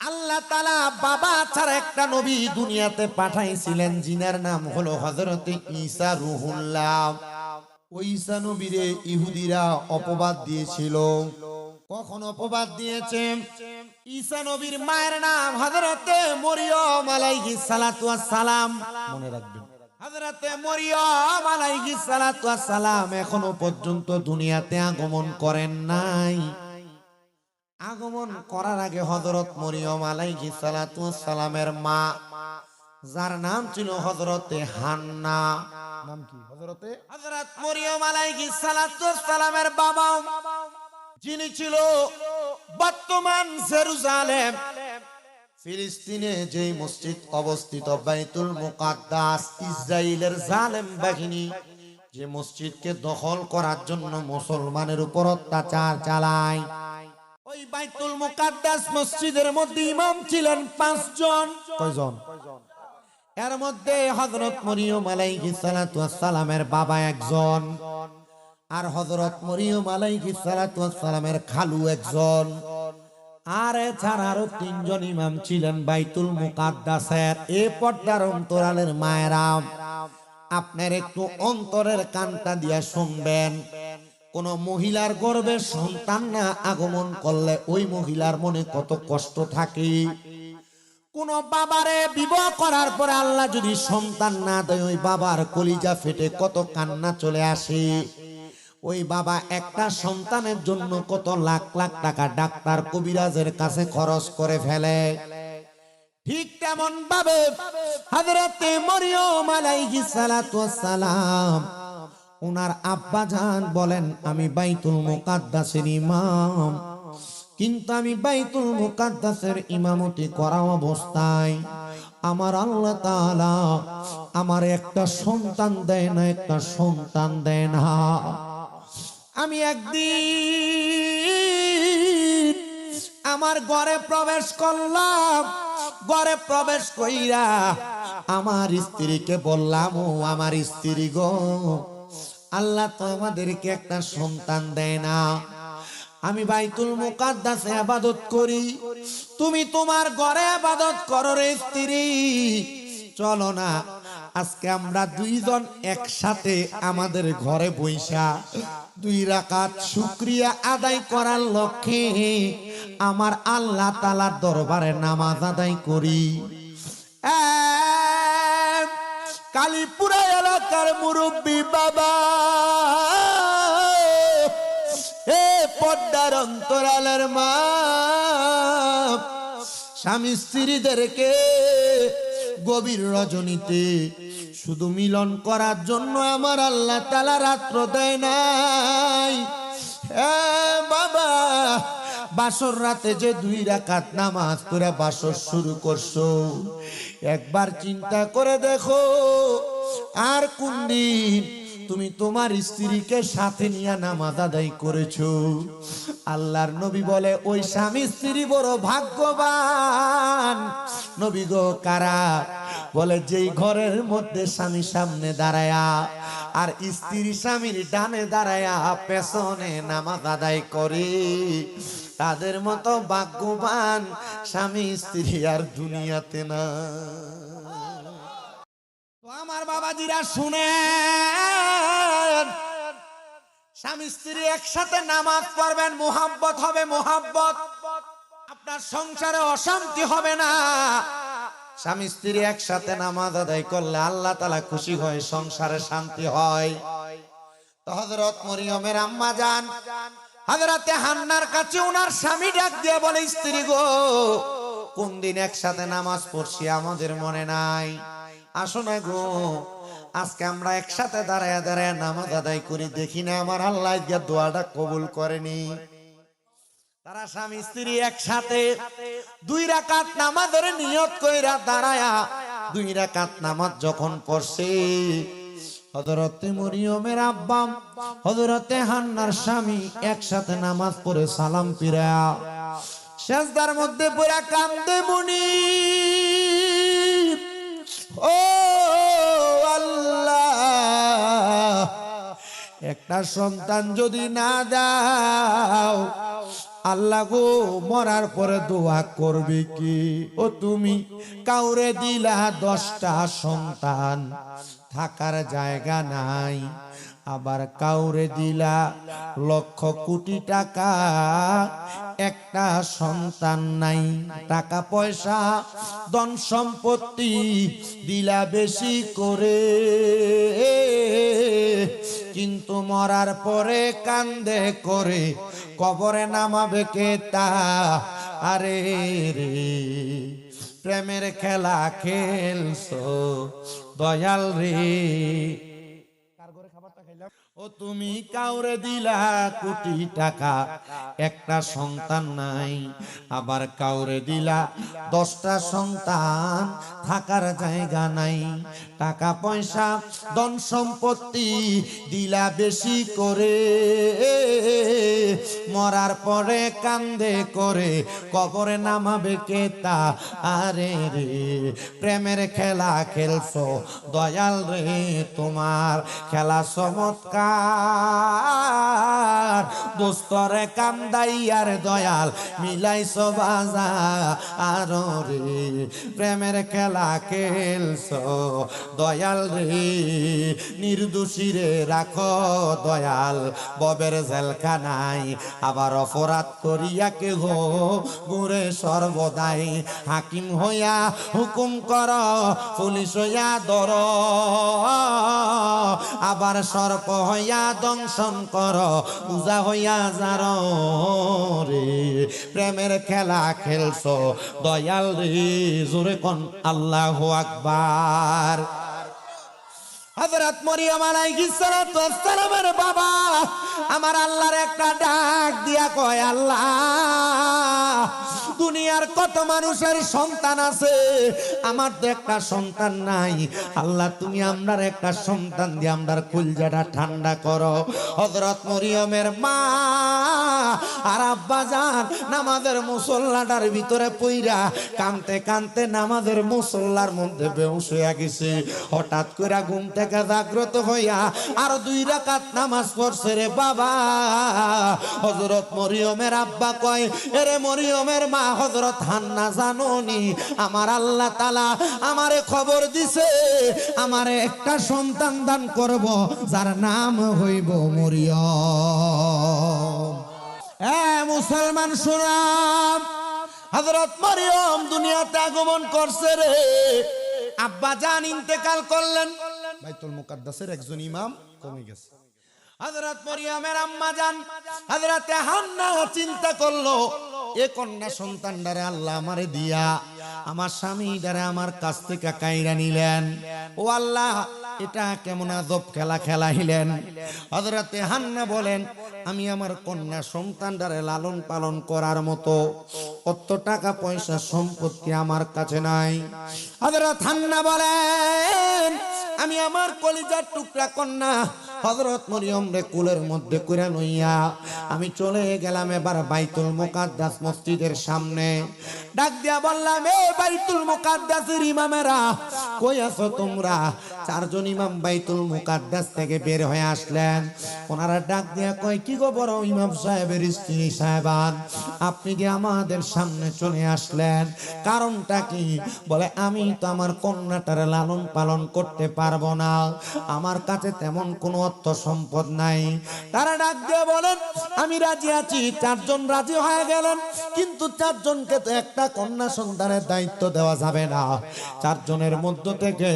আল্লাহ তাআলা বাবা ছাড়া একটা নবী দুনিয়াতে পাঠাইছিলেন, জিনার নাম হলো হযরতে ঈসা রূহুল্লাহ। ওই ঈসা নবীরে ইহুদিরা অপবাদ দিয়েছিল। কখন অপবাদ দিয়েছে? ঈসা নবীর মায়ের নাম হযরতে মরিয়ম আলাইহিস সালাতু ওয়াস সালাম। মনে রাখবেন, হযরতে মরিয়ম আলাইহিস সালাতু ওয়াস সালাম এখনো পর্যন্ত দুনিয়াতে আগমন করেন নাই। আগমন করার আগে হযরত মরিয়ম আলাইহিস সালাতু ওয়াস সালামের মা, যার নাম ছিল হযরতে হান্না, নাম কি? হযরত মরিয়ম আলাইহিস সালাতু ওয়াস সালামের বাবা, যিনি ছিল বর্তমান জেরুজালেম ফিলিস্তিনে যেই মসজিদ অবস্থিত বাইতুল মুকাদ্দাস, ইসরাইলের জালেম বাহিনী যে মসজিদকে দখল করার জন্য মুসলমানের উপর অত্যাচার চালায়, ওই বাইতুল মুকাদ্দাস মসজিদের মধ্যে ইমাম ছিলেন 5 জন। কয়জন? এর মধ্যে হযরত মরিয়ম আলাইহিস সালাতু ওয়াস সালামের বাবা একজন, আর হযরত মরিয়ম আলাইহিস সালাতু ওয়াস সালামের খালু একজন, আর এছাড়া আরো 3 জন ইমাম ছিলেন বাইতুল মুকাদ্দাসের। এ পর্দার অন্তরালের মায়েরা, আপনার একটু অন্তরের কানটা দিয়া শুনবেন। কোন মহিলার গর্ভে সন্তান না আগমন করলে ওই মহিলার মনে কত কষ্ট থাকে। কোন বাবারে বিবাহ করার পরে আল্লাহ যদি সন্তান না দেয়, ওই বাবার কলিজা ফেটে কত কান্না চলে আসে। ওই বাবা একটা সন্তানের জন্য কত লাখ লাখ টাকা ডাক্তার কবিরাজের কাছে খরচ করে ফেলে। ঠিক তেমন ভাবে হযরতে মরিয়ম আলাইহিস সালাতু ওয়াস সালাম, ওনার আব্বা জান বলেন, আমি বাইতুল মুকাদ্দাসের ইমাম, কিন্তু আমি বাইতুল মুকাদ্দাসের ইমামতি করা অবস্থায় আমার আল্লাহ তাআলা আমার একটা সন্তান দেয় না, একটা সন্তান দেয় না। আমি একদিন আমার ঘরে প্রবেশ করলাম, ঘরে প্রবেশ কইরা আমার স্ত্রীকে বললাম, ও আমার স্ত্রী গো, আল্লাহ তো আমাদেরকে একটা সন্তান দেয় না। আমি বাইতুল মুকাদ্দাসে ইবাদত করি, তুমি তোমার ঘরে ইবাদত করো রে স্ত্রী। চলো না আজকে আমরা 2 জন একসাথে আমাদের ঘরে বইসা 2 রাকাত শুকরিয়া আদায় করার লক্ষ্যে আমার আল্লাহ তাআলার দরবারে নামাজ আদায় করি। কালীপুরা এলাকার মুরব্বী বাবা, হে পর্দার অন্তরালের মা, স্বামী স্ত্রীদেরকে গভীর রজনীতে শুধু মিলন করার জন্য আমার আল্লাহ তাআলা রাত্র দেয় নাই। বাবা, বাসর রাতে যে 2 রাকাত নামাজ পড়ে বাসর শুরু করছো, একবার চিন্তা করে দেখো আর কোন দিন তুমি তোমার স্ত্রীকে সাথে নিয়ে নামাজ আদায় করেছো। আল্লাহর নবী বলে, ওই স্বামী স্ত্রী বড় ভাগ্যবান। নবী গো কারা? বলে, যেই ঘরের মধ্যে স্বামী সামনে দাঁড়ায়া আর স্ত্রী স্বামীর ডানে দাঁড়ায়া পেছনে নামাজ আদায় করে, তাদের মতো ভাগ্যবান স্বামী স্ত্রী আর দুনিয়াতে না। তো আমার বাবাজিরা শুনেন, স্বামী স্ত্রী একসাথে নামাজ পড়বেন, মোহাব্বত হবে, মোহাব্বত। আপনার সংসারে অশান্তি হবে না। স্বামী স্ত্রী একসাথে নামাজ আদায় করলে আল্লাহ তাআলা খুশি হয়, সংসারে শান্তি হয়। তো হযরত মরিয়মের আম্মা জান হযরতে হান্নার কাছে ওনার স্বামী ডাক দিয়ে বলে, স্ত্রী গো, কোন দিন একসাথে নামাজ পড়ছি আমাদের মনে নাই, আসো না গো, আজকে আমরা একসাথে দাঁড়ায় দাঁড়ায় নামাজ আদায় করি, দেখি না আমার আল্লাহ গিয়ে দোয়াটা কবুল করেনি। তারা স্বামী স্ত্রী একসাথে 2 রাকাত নামাজের নিয়ত কইরা দাঁড়ায়া 2 রাকাত নামাজ যখন পড়ছে, হযরতে মরিয়মের আব্বা হযরতে হান্নার স্বামী একসাথে নামাজ পড়ে সালাম ফিরা সিজদার মধ্যে পড়ে কান্দে, মুনি ও আল্লাহ, একটা সন্তান যদি না দাও আল্লাহ গো মরার পরে দোয়া করবে কি? ও তুমি কাউরে দিলা 10টা সন্তান, থাকার জায়গা নাই। আবার কাউরে দিলা লক্ষ কোটি টাকা, একটা সন্তান নাই। টাকা পয়সা ধন সম্পত্তি দিলা বেশি করে, কিন্তু মরার পরে কান্দে করে কবরে নামাবে কে তা? আরে রে প্রেমের খেলা খেলছো দয়াল রে। ও তুমি কাউরে দিলা কোটি টাকা, একটা সন্তান নাই। আবার কাউরে দিলা 10টা সন্তান, থাকার জায়গা নাই। টাকা পয়সা ধন সম্পত্তি দিলা বেশি করে, মরার পরে কান্দে করে কবরে নামাবে কে তা? আরে রে প্রেমের খেলা খেলছো দয়াল রে, তোমার খেলা চমৎকার। দোস্তরে কান্দাইয়ার দয়াল মিলাইছো বাজার রে, প্রেমের খেলা খেলছো দয়াল রে। নির্দোষী রে রাখো দয়াল ববের জেলখানায়, আবার অপরাধ করিয়া কে গো ঘুরে সর্বদাই। হাকিম হইয়া হুকুম কর, পুলিশ হইয়া ধর, আবার সর্প হইয়া দংশন কর, পূজা হইয়া যার রে। প্রেমের খেলা খেলছো দয়াল রে, জোরে কোন আল্লাহু আকবার। হযরত মরিয়ম আলাইহিস সালাতু ওয়াস সালামের বাবা আমার আল্লাহর একটা ডাক দিয়া কয়, আল্লাহ দুনিয়ার কত মানুষের সন্তান আছে, আমার তো একটা সন্তান নাই। আল্লাহ তুমি আমরার একটা সন্তান দিয়ে আমরার কলিজাটা ঠান্ডা করো। হযরত মরিয়মের মা আর আব্বা জান নামাজের মুসল্লাটার ভিতরে পইরা কানতে কানতে নামাজের মুসল্লার মধ্যে বেহুশ হইয়া গেছে। হঠাৎ করে ঘুম থেকে জাগ্রত হইয়া আর 2 রাকাত নামাজ পড়ছে রে বাবা। হযরত মরিয়মের আব্বা কয়, এরে মরিয়মের মা হযরত হান্না জানোনি আমার আল্লাহ তাআলা আমারে খবর দিছে আমারে একটা সন্তান দান করব যার নাম হইব মরিয়ম। মুসলমান শুনাম, হযরত মরিয়ম দুনিয়াতে আগমন করছে রে। আব্বা জান ইন্তেকাল করলেন, বাইতুল মুকাদ্দাসের একজন ইমাম কমে গেছে। হযরত মরিয়মের আম্মা জান হযরত হান্না চিন্তা করলো, এ কন্যা সন্তানটারে আল্লাহ আমারে দিয়া আমার স্বামী দ্বারা আমার কাছ থেকে কাইরা নিলেন। ও আল্লাহ এটা কেমন আজব খেলা খেলাইলেন। হযরত হান্না বলেন, আমি আমার কন্যা সন্তানটারে লালন পালন করার মতো অত টাকা পয়সা সম্পত্তি আমার কাছে নাই। হযরত হান্না বলেন, আমি আমার কলিজার টুকরা কন্যা হযরত মরিয়ম রে কুলের মধ্যে কইরা লইয়া আমি চলে গেলাম এবার বাইতুল মুকাদ্দাস মসজিদের সামনে। ডাক দিয়া বললাম, এ বাইতুল মুকাদ্দাসের ইমামেরা কই আছো তোমরা? 4 জন ইমাম বাইতুল মুকাদ্দাস থেকে বের হয়ে আসলেন। ওনারা ডাক দিয়া কয়, কি গো বড় ইমাম সাহেবের স্ত্রী সাহেবান, আপনি যে আমাদের সামনে চলে আসলেন, কারণটা কি? বলে, আমি তো আমার কন্যাটারে লালন পালন করতে পারবো না, আমার কাছে তেমন কোনো অর্থ সম্পদ নাই। তারা ডাক দিয়ে বলেন, আমি রাজি আছি। 4 জন রাজি হয়ে গেলেন, কিন্তু 4 জনকে তো একটা কন্যা সন্তানের দায়িত্ব দেওয়া যাবে না। 4 জনের মধ্য থেকে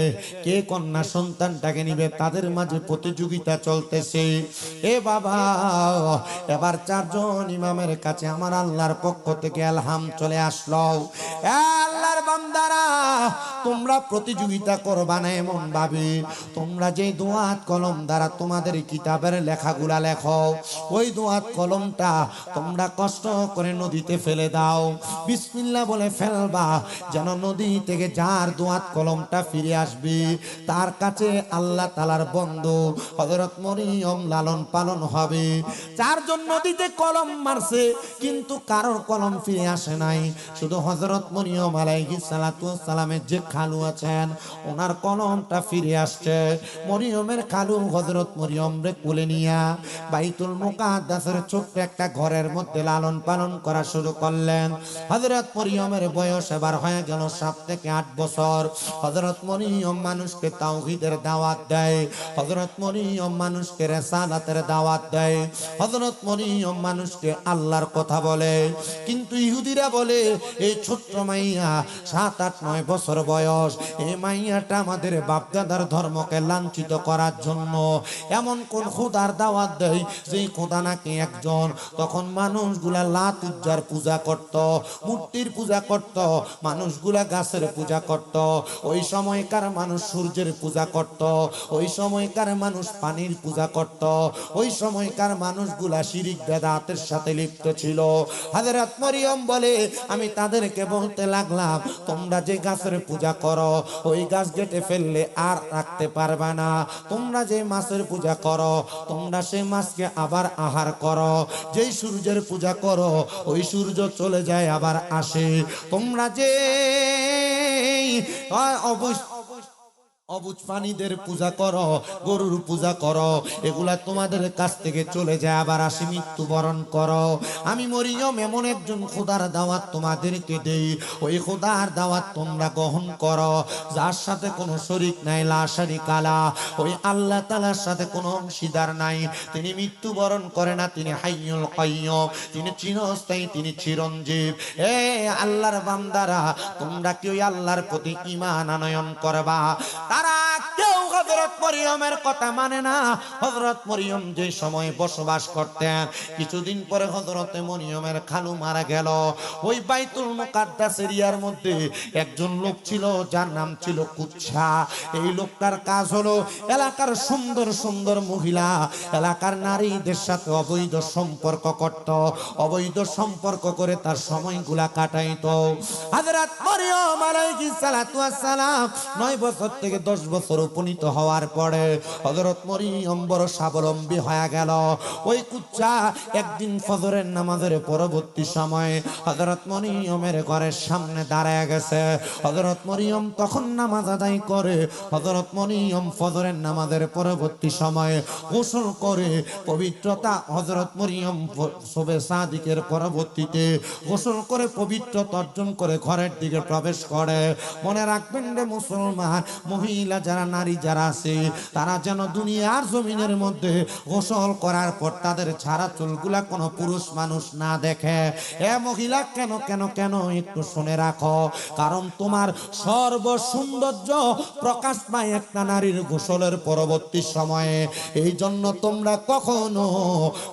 কে কন্যা সন্তানটাকে নিবে তাদের মাঝে প্রতিযোগিতা চলতেছে। এ বাবা, এবার 4 জন ইমামের কাছে আমার আল্লাহর পক্ষ থেকে এলহাম চলে আসলো, আল্লাহর বান্দারা তোমরা প্রতিযোগিতা করবা না এমন ভাবে, তোমরা যে দোয়াত কলম দ্বারা তোমাদের কিতাবের লেখাগুলা লেখো, ওই দোয়াত কলমটা তোমরা কষ্ট করে নদীতে ফেলে দাও। বিসমিল্লাহ বলে ফেলবা, যেন নদী থেকে যার দোয়াত কলমটা ফিরে আসবে তার কাছে আল্লাহ তাআলার বন্ধু হযরত মরিয়ম লালন পালন হবে। 4 জন নদীতে কলম মারছে, কিন্তু কারোর কলম ফিরে আসে নাই। শুধু হযরত মরিয়ম আলাইহিস আলাইহিস সালাতু ওয়াস সালামের যে খালু আছেন ওনার কলমটা ফিরে আসছে। মরিয়মের খালু হযরত মরিয়ম রে কোলে নিয়া বাইতুল মুকাদ্দাসের ছোট্ট একটা ঘরের মধ্যে লালন পালন করা শুরু করলেন। হযরত মরিয়মের বয়স এবার হয়ে গেল 7 থেকে 8 বছর। হযরত মরিয়ম মানুষকে তাওহীদের দাওয়াত দেয়, হযরত মরিয়ম মানুষকে রিসালাতের দাওয়াত দেয়, হযরত মরিয়ম মানুষকে আল্লাহর কথা বলে। কিন্তু ইহুদিরা বলে এই ছোট্ট মাইয়া 7, 8, 9 বছর বয়স, এই মাইয়াটা আমাদের বাপদাদার ধর্মকে লাঞ্ছিত করার জন্য এমন কোন খোদার দাওয়াত দেয় যেই খোদা নাকি একজন। তখন মানুষগুলা লাত উজ্জার পূজা করত, মূর্তির পূজা করত, মানুষগুলা গাছের পূজা করত, ওই সময়কার মানুষ সূর্যের পূজা করত, ওই সময়কার মানুষ পানির পূজা করত, ওই সময়কার মানুষগুলা শিরিক বেদাতের সাথে লিপ্ত ছিল। হযরত মরিয়ম বলে আমি তাদেরকে বলতে লাগলাম তোমরা যে গাছের পূজা করো ওই গাছ কেটে ফেললে আর রাখতে পারবে না, তোমরা যে মাছের পূজা করো তোমরা সেই মাছকে আবার আহার করো, যেই সূর্যের পূজা করো ওই সূর্য চলে যায় আবার আসে, তোমরা যে অবুঝ প্রাণীদের পূজা করো, গরুর পূজা করো, এগুলা তোমাদের কাছ থেকে চলে যায় আবার আসি, মৃত্যুবরণ করো। আমি মরিয়ম এমন একজন খোদার দাওয়াত তোমাদেরকে দেই, ওই খোদার দাওয়াত তোমরা গ্রহণ করো যার সাথে কোনো শরীক নাই, লা শারিকা লা, ওই আল্লাহ তাআলার সাথে কোনো অংশীদার নাই, তিনি মৃত্যুবরণ করে না, তিনি হাইয়ুল কাইয়্যুম, তিনি চিরস্থায়ী, তিনি চিরঞ্জীব। এ আল্লাহর বান্দারা তোমরা কি ওই আল্লাহর প্রতি ঈমান আনয়ন করবা? তারা কেউ হযরত মরিয়মের কথা মানে না। হযরত মরিয়ম যে সময় বসবাস করতেন, কিছুদিন পরে হযরত মরিয়মের খালু মারা গেল। ওই বাইতুল মুকাদ্দাস এরিয়ার মধ্যে একজন লোক ছিল যার নাম ছিল কুচ্ছা। এই লোকটার কাজ হলো এলাকার সুন্দর সুন্দর মহিলা, এলাকার নারীদের সাথে অবৈধ সম্পর্ক করত, অবৈধ সম্পর্ক করে তার সময়গুলা কাটাইতো। হযরত মরিয়ম আলাইহিস সালাতু ওয়াস সালাম 9 বছর থেকে 10 বছর উপনীত হওয়ার পরে হযরত মরিয়ম বড় স্বাবলম্বী হয়ে গেল। ওই কুচ্চা একদিন ফজরের নামাজের পরবর্তী সময়ে হযরত মরিয়মের ঘরের সামনে দাঁড়ায় গেছে। হযরত মরিয়ম তখন নামাজ আদায় করে, হযরত মরিয়ম ফজরের নামাজের পরবর্তী সময়ে গোসল করে পবিত্রতা, হযরত মরিয়ম শবে সাদিকের পরবর্তীতে গোসল করে পবিত্রতা অর্জন করে ঘরের দিকে প্রবেশ করে। মনে রাখবেন রে মুসলমান, মহিলা যারা, নারী যারা আছে তারা যেন দুনিয়ার জমিনের মধ্যে গোসল করার পর তাদের ছাড়া চুলগুলা কোনো পুরুষ মানুষ না দেখে। এ মহিলা কেন কেন কেন একটু শুনে রাখো, কারণ তোমার সর্ব সৌন্দর্য প্রকাশ পায় একটা নারীর গোসলের পরবর্তী সময়ে। এই জন্য তোমরা কখনো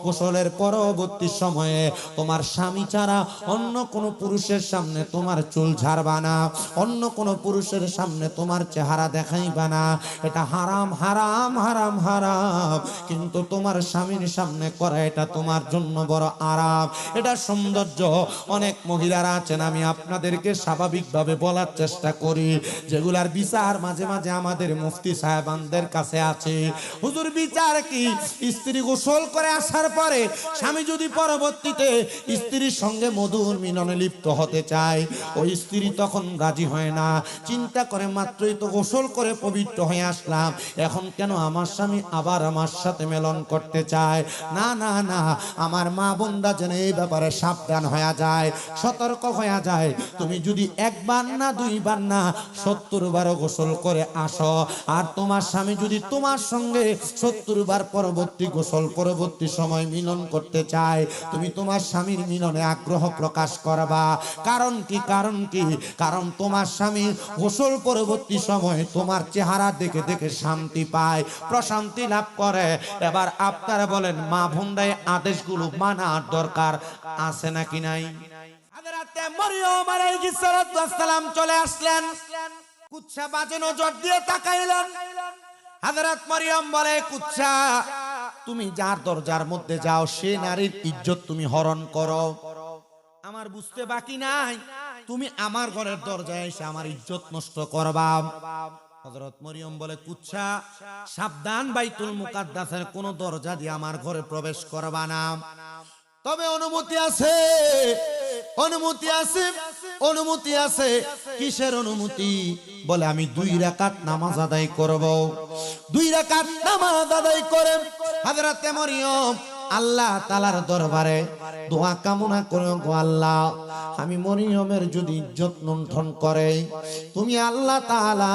গোসলের পরবর্তী সময়ে তোমার স্বামী ছাড়া অন্য কোনো পুরুষের সামনে তোমার চুল ঝাড়বা না, অন্য কোনো পুরুষের সামনে তোমার চেহারা দেখাইবা না। এটা হারাম হারাম হারাম হারাম, কিন্তু তোমার স্বামীর সামনে করা এটা তোমার জন্য বড় আরাম, এটা সৌন্দর্য। অনেক মহিলারা আছেন, আমি আপনাদেরকে স্বাভাবিকভাবে বলার চেষ্টা করি, যেগুলার বিচার মাঝে মাঝে আমাদের মুফতি সাহেবানদের কাছে আছে। হুজুর বিচার কি? স্ত্রী গোসল করে আসার পরে স্বামী যদি পরবর্তীতে স্ত্রীর সঙ্গে মধুর মিলনে লিপ্ত হতে চায়, ওই স্ত্রী তখন রাজি হয় না, চিন্তা করে মাত্রই তো গোসল করে পবিত্র হয়ে আসলাম, এখন কেন আমার স্বামী আবার আমার সাথে মিলন করতে চায়? না না না, আমার মা বোনরা যেন এই ব্যাপারে সাবধান হয়ে যায়, সতর্ক হয়ে যায়। তুমি যদি একবার না, দুইবার না, 70 বারও গোসল করে আসো, আর তোমার স্বামী যদি তোমার সঙ্গে 70 বার পরবর্তী গোসল পরবর্তী সময় মিলন করতে চায়, তুমি তোমার স্বামীর মিলনে আগ্রহ প্রকাশ করবা। কারণ কি? কারণ কি? কারণ তোমার স্বামী গোসল পরবর্তী সময় তোমার চেহারা দেখে দেখে শান্তি পায়, প্রশান্তি লাভ করে। এবার আপনারা বলেন, মা বোনরাই আদেশগুলো মানার দরকার আছে নাকি নাই? হযরত মরিয়ম আলাইহিস সালাতু ওয়াস সালাম চলে আসলেন, কুচ্ছা বাজে নজর দিয়ে তাকাইলেন। হযরত মরিয়ম বলে, কুচ্ছা তুমি যার দরজার মধ্যে যাও সে নারীর ইজ্জত তুমি হরণ করো, আমার বুঝতে বাকি নাই, তুমি আমার ঘরের দরজায় এসে আমার ইজ্জত নষ্ট করবা। হযরত মরিয়ম বলে, কুচ্ছা সাবধান, বাইতুল মুকাদ্দাসের কোন দরজা দিয়ে আমার ঘরে প্রবেশ করবা না, তবে অনুমতি আছে অনুমতি আছে, অনুমতি আছে। কিসের অনুমতি? বলে আমি 2 রাকাত নামাজ আদায় করব। 2 রাকাত নামাজ আদায় করে হযরতে মরিয়ম আল্লাহ তাআলার দরবারে দোয়া কামনা করে, গো আল্লাহ, আমি মরিয়মের যদি ইজ্জত লুণ্ঠন করে, তুমি আল্লাহ তাআলা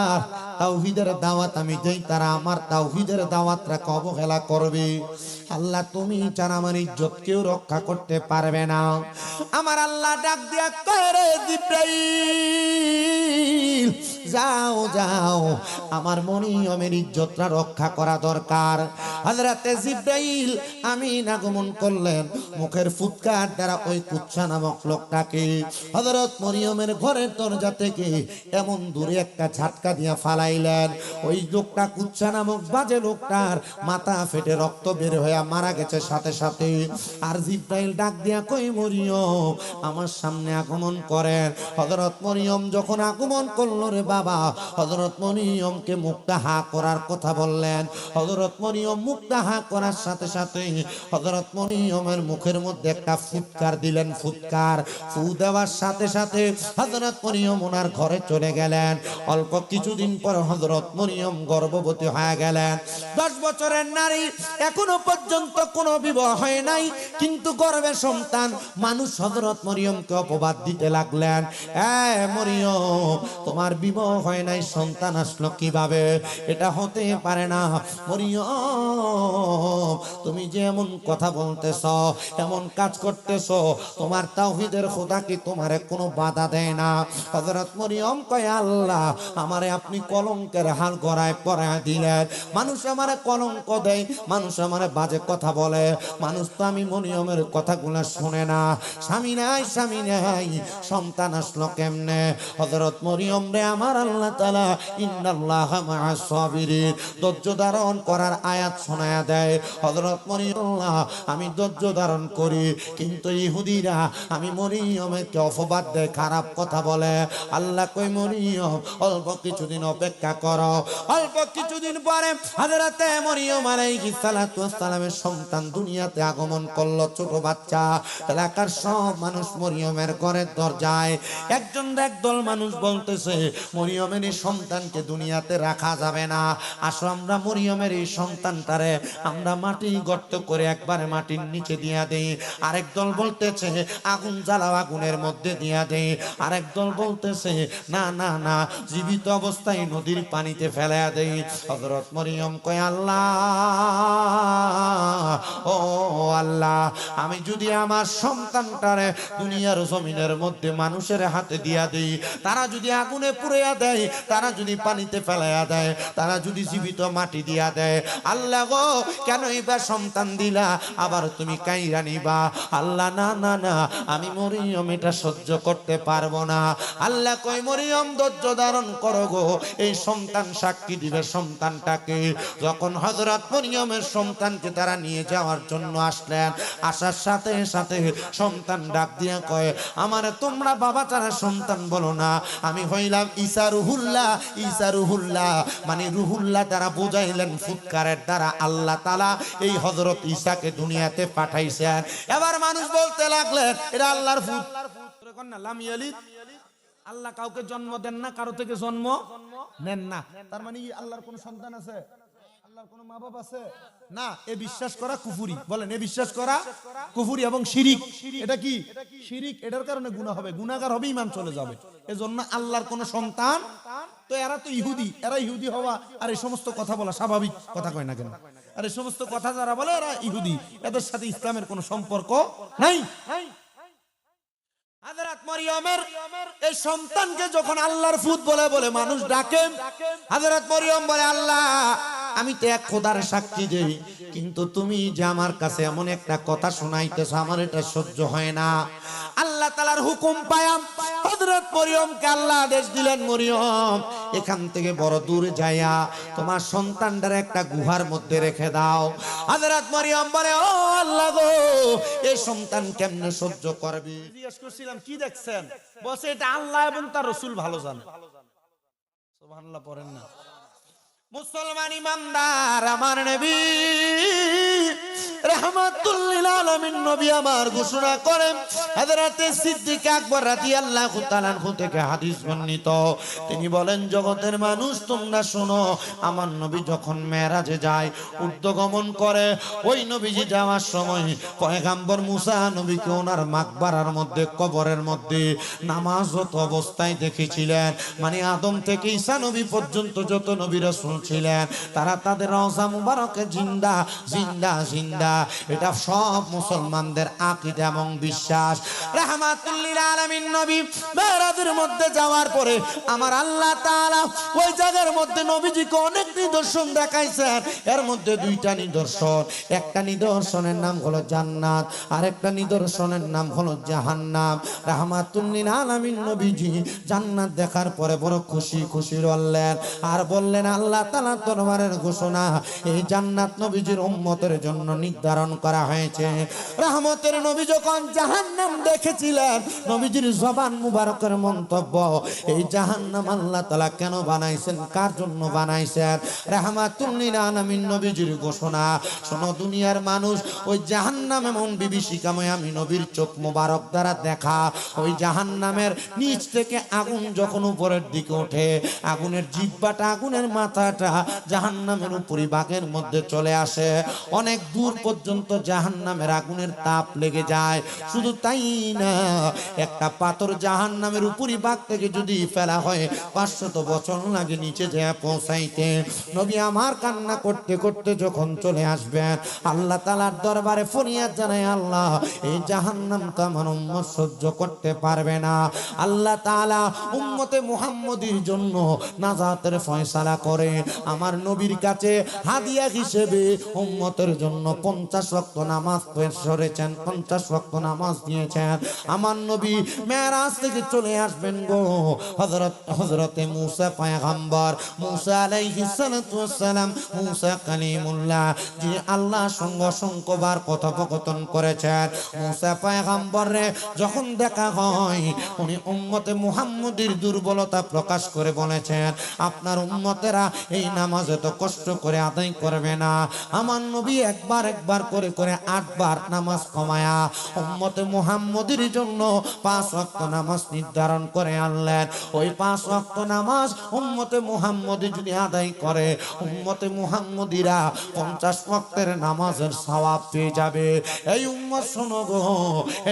তাওহীদের দাওয়াত আমি দেই, তারা আমার তাওহীদের দাওয়াতরা অবহেলা করবে, আল্লাহ তুমি ছাড়া আমার ইজ্জত কেউ রক্ষা করতে পারবে না। আমার আল্লাহ ডাক দিয়া কয়, রে জিবরাইল, যাও যাও, আমার মরিয়মের ইজ্জতটা রক্ষা করা দরকার। হযরতে জিবরাইল আমিন আগমন করলেন, মুখের ফুৎকার দ্বারা ওই কুচ্ছা নামক লোকটাকে হযরত মরিয়মের ঘরের দরজা থেকে এমন দূরে একটা ঝাটকা দিয়া ফালাইলেন। ওই লোকটা, কুচ্ছা নামক বাজে লোকটার মাথা ফেটে রক্ত বের হয়ে মারা গেছে সাথে সাথে। আর জিবরাইল ডাক দিয়া কই, মরিয়ম আমার সামনে আগমন করেন। হযরত মরিয়ম যখন আগমন করলো, রে বাবা, হযরত মরিয়মকে মুখটা হা করার কথা বললেন। হযরত মরিয়ম মুখটা হা করার সাথে সাথে হযরত মরিয়মের মুখের মধ্যে একটা ফুৎকার দিলেন। ফুৎকার ফু দেওয়ার সাথে সাথে হযরত মরিয়ম ওনার ঘরে চলে গেলেন। অল্প কিছুদিন পর হযরত মরিয়ম গর্ভবতী হয়ে গেলেন। 10 বছরের নারী, এখনো পর্যন্ত কোনো বিবাহ হয় নাই, কিন্তু গর্ভে সন্তান। মানুষ হযরত মরিয়মকে অপবাদ দিতে লাগলেন, মরিয়ম, তোমার বিবাহ হয় নাই, সন্তান আসলো কিভাবে? এটা হতে পারে না। মরিয়ম, তুমি যে এমন কথা বলতেছ, এমন কাজ করতেছ, তোমার তাওহীদের খোদা কি তোমারে কোনো বাধা দেয় না? হযরত মরিয়ম কয়, আল্লাহ, আমারে আপনি কলঙ্কের হাল গড়ায় পরায় দিলেন। মানুষ আমারে কলঙ্ক দেয়, মানুষ আমারে বাজে কথা বলে, মানুষ তো আমি মরিয়মের কথাগুলো শুনে না। স্বামী নাই, স্বামী নাই, সন্তান আসলো কেমনে? হযরত মরিয়ম রে আমার আল্লাহ তাআলা ইন্নাল্লাহা মা'আস সাবিরিন, ধৈর্য ধারণ করার আয়াত শোনায়া দেয়। হযরত মরিয়ম, আমি ধৈর্য ধারণ করি, কিন্তু ইহুদিরা আমি মরিয়মকে অপবাদ দেয়, খারাপ কথা বলে। আল্লাহ কই, মরিয়ম অল্প কিছুদিন অপেক্ষা করো। অল্প কিছুদিন পরে হযরতে মরিয়ম আলাইহিস সালাতু ওয়াস সালামের সন্তান দুনিয়াতে আগমন করলো, ছোট বাচ্চা। এলাকার সব মানুষ মরিয়মের ঘরের দরজায়, একদল মানুষ বলতেছে, মরিয়মের এই সন্তানকে দুনিয়াতে রাখা যাবে না, আসো আমরা মরিয়মের এই সন্তানটারে আমরা মাটি গর্ত করে একবারে মাটির নিচে দিয়া দেই। আরেক দল বলতেছে আগুন জ্বালাও, আগুনের মধ্যে দিয়া দেই। আরেক দল বলতেছে না না না, জীবিত অবস্থায় নদীর পানিতে ফেলা দেই। হযরত মরিয়ম কয়, আল্লাহ, ও আল্লাহ, আমি যদি আমার সন্তানটারে দুনিয়ার জমিনের মধ্যে মানুষের হাতে দিয়া দেই, তারা যদি আগুনে পুড়িয়া দেয়, তারা যদি পানিতে ফেলাইয়া দেয়, তারা যদি জীবিত মাটি দিয়া দেয়, আল্লাহ গো, কেন এবার সন্তান দিলা, আবার তুমি কাইরা নিবা? আল্লাহ, না না না, আমি মরিয়ম এটা সহ্য করতে পারবো না। আল্লাহ কই, মরিয়ম ধৈর্য ধারণ করো গো, এই সন্তান সাক্ষী দিবে সন্তানটাকে। যখন হযরত মরিয়মের সন্তানকে তারা নিয়ে যাওয়ার জন্য আসলেন, আসার সাথে সাথে সন্তান ডাক দিয়া কয়, আমারে তোমরা বাবা তারা সন্তান বলো না, আমি হইলাম ঈসা রুহুল্লাহ। ঈসা রুহুল্লাহ মানে রুহুল্লাহ দ্বারা বুঝাইলেন ফুৎকারের দ্বারা আল্লাহ তাআলা এই হযরত ঈসাকে দুনিয়াতে পাঠাইছেন। এবার মানুষ বলতে লাগলেন, এটা আল্লাহর ফুৎ। লাম ইয়ালিদ, আল্লাহ কাউকে জন্ম দেন না, কারো থেকে জন্ম নেন না। তার মানে আল্লাহর কোন সন্তান আছে? আল্লাহর কোন মা বাবা আছে? না। এ বিশ্বাস করা কুফরি। বলেন, এ বিশ্বাস করা কুফরি এবং শিরিক। এটা কি শিরিক? এটার কারণে গুনাহ হবে, গুনাহগার হবে, ঈমান চলে যাবে। এজন্য আল্লাহর কোন সন্তান, তো এরা তো ইহুদি, এরা ইহুদি হওয়া আর এই সমস্ত কথা বলা স্বাভাবিক কথা, কয় না কেন? আর এই সমস্ত কথা যারা বলে এরা ইহুদি, এদের সাথে ইসলামের কোনো সম্পর্ক নাই। হযরত মরিয়মের এই সন্তানকে যখন আল্লাহর ফুত বলে বলে মানুষ ডাকে, হযরত মরিয়ম বলে, আল্লাহ, আমি তো এক খোদার সাক্ষী দেই, কিন্তু তুমি যে আমার কাছে এমন একটা কথা শোনাইতেছ, আমার এটা সহ্য হয় না। আল্লাহ তাআলার হুকুম পায়াম হযরত মরিয়মকে আল্লাহ আদেশ দিলেন, মরিয়ম, এখান থেকে বড় দূরে যাইয়া তোমার সন্তানটার একটা গুহার মধ্যে রেখে দাও। হযরত মরিয়ম বলে, ও আল্লাহ গো, এই সন্তান কেমনে সহ্য করবে? জিজ্ঞেস করছিলাম, কি দেখছেন? বলছে, এটা আল্লাহ এবং তার রাসূল ভালো জানে। সুবহানাল্লাহ পড়েন না? মুসলমান ইমানদার, আমার নবী রাহমাতুল লিল আলামিন নবী আমার ঘোষণা করেন হযরতে সিদ্দিক আকবর রাদিয়াল্লাহু তাআলা আনহু থেকে হাদিস বর্ণিত তিনি বলেন জগতের মানুষ তোমরা শোনো আমার নবী যখন মেরাজে যায় ঊর্ধ্বগমন করে ওই নবীজি যাওয়ার সময় পয়গম্বর মুসা নবীকে ওনার মাকবারার মধ্যে কবরের মধ্যে নামাজরত অবস্থায় দেখেছিলেন মানে আদম থেকে ঈসা নবী পর্যন্ত যত নবী রাসূল ছিলেন তারা তাদের রওজা মুবারকে জিন্দা জিন্দা জিন্দা এটা সব মুসলমানদের আকীদা এবং বিশ্বাস রাহমাতুল লিল আলামিন নবী মেরাজের মধ্যে যাওয়ার পরে আমার আল্লাহ তাআলা ওই জায়গার মধ্যে নবীজিকে অনেক নিদর্শন দেখাইছেন এর মধ্যে দুইটা নিদর্শন একটা নিদর্শনের নাম হলো জান্নাত আর একটা নিদর্শনের নাম হলো জাহান্নাম রাহমাতুল লিল আলামিন নবীজি জান্নাত দেখার পরে বড় খুশি খুশি হলেন আর বললেন আল্লাহ তাআলার দরবারের ঘোষণা এই জান্নাত নবীজির উম্মতের জন্য নির্ধারণ করা হয়েছে রহমতের নবী যখন জাহান্নাম দেখেছিলেন নবীজির জবান মুবারকের মন্তব্য এই জাহান্নাম আল্লাহ তাআলা কেন বানাইছেন কার জন্য বানাইছেন রাহমাতুল লিল আলামিন নবীজির ঘোষণা শোনো দুনিয়ার মানুষ ওই জাহান্নাম এমন বিভীষিকাময় আমি নবীর চোখ মুবারক দ্বারা দেখা ওই জাহান্নামের নিচ থেকে আগুন যখন উপরের দিকে ওঠে আগুনের জিহ্বাটা আগুনের মাথাটা জাহান্নামের উপরিভাগের মধ্যে চলে আসে অনেক দূর পর্যন্ত জাহান্নামের আগুনের তাপ লেগে যায় শুধু তাই না একটা পাথর জাহান্নামের উপরিভাগ থেকে যদি ফেলা হয় 500 বছর লাগে নিচে যেয়ে পৌঁছাইতে নবী আমার কান্না করতে করতে যখন চলে আসবেন আল্লাহ তাআলার দরবারে ফরিয়াদ জানায় আল্লাহ এই জাহান্নাম তো আমার উম্মত সহ্য করতে পারবে না আল্লাহ তাআলা উম্মতে মুহাম্মদীর জন্য নাজাতের ফয়সালা করে আমার নবীর কাছে হাদিয়া হিসেবে উম্মতের জন্য 50 ওয়াক্ত নামাজ পেশ করেছেন 50 ওয়াক্ত নামাজ দিয়েছেন আমার নবী মেরাজ থেকে চলে আসবেন গো হযরতে মুসা পয়গম্বর মুসা আলাইহিস সালাতু ওয়াস সালাম মুসা কালিমুল্লাহ যিনি আল্লাহর সঙ্গে অসংখ্যবার কথোপকথন করেছেন মুসা পয়গম্বরে যখন দেখা হয় উনি উম্মতে মুহাম্মদীর দুর্বলতা প্রকাশ করে বলেছেন আপনার উম্মতেরা এই নামাজ এত কষ্ট করে আদায় করবে না আমার নবী একবার একবার করে করে 8 বার নামাজ কমায়া উম্মতে মুহাম্মদীর জন্য 5 ওয়াক্ত নামাজ নির্ধারণ করে আনলেন ওই 5 ওয়াক্ত নামাজ উম্মতে মুহাম্মদী যদি আদায় করে উম্মতে মুহাম্মদীরা 50 ওয়াক্তের নামাজের সওয়াব পেয়ে যাবে এই উম্মত শোনো গো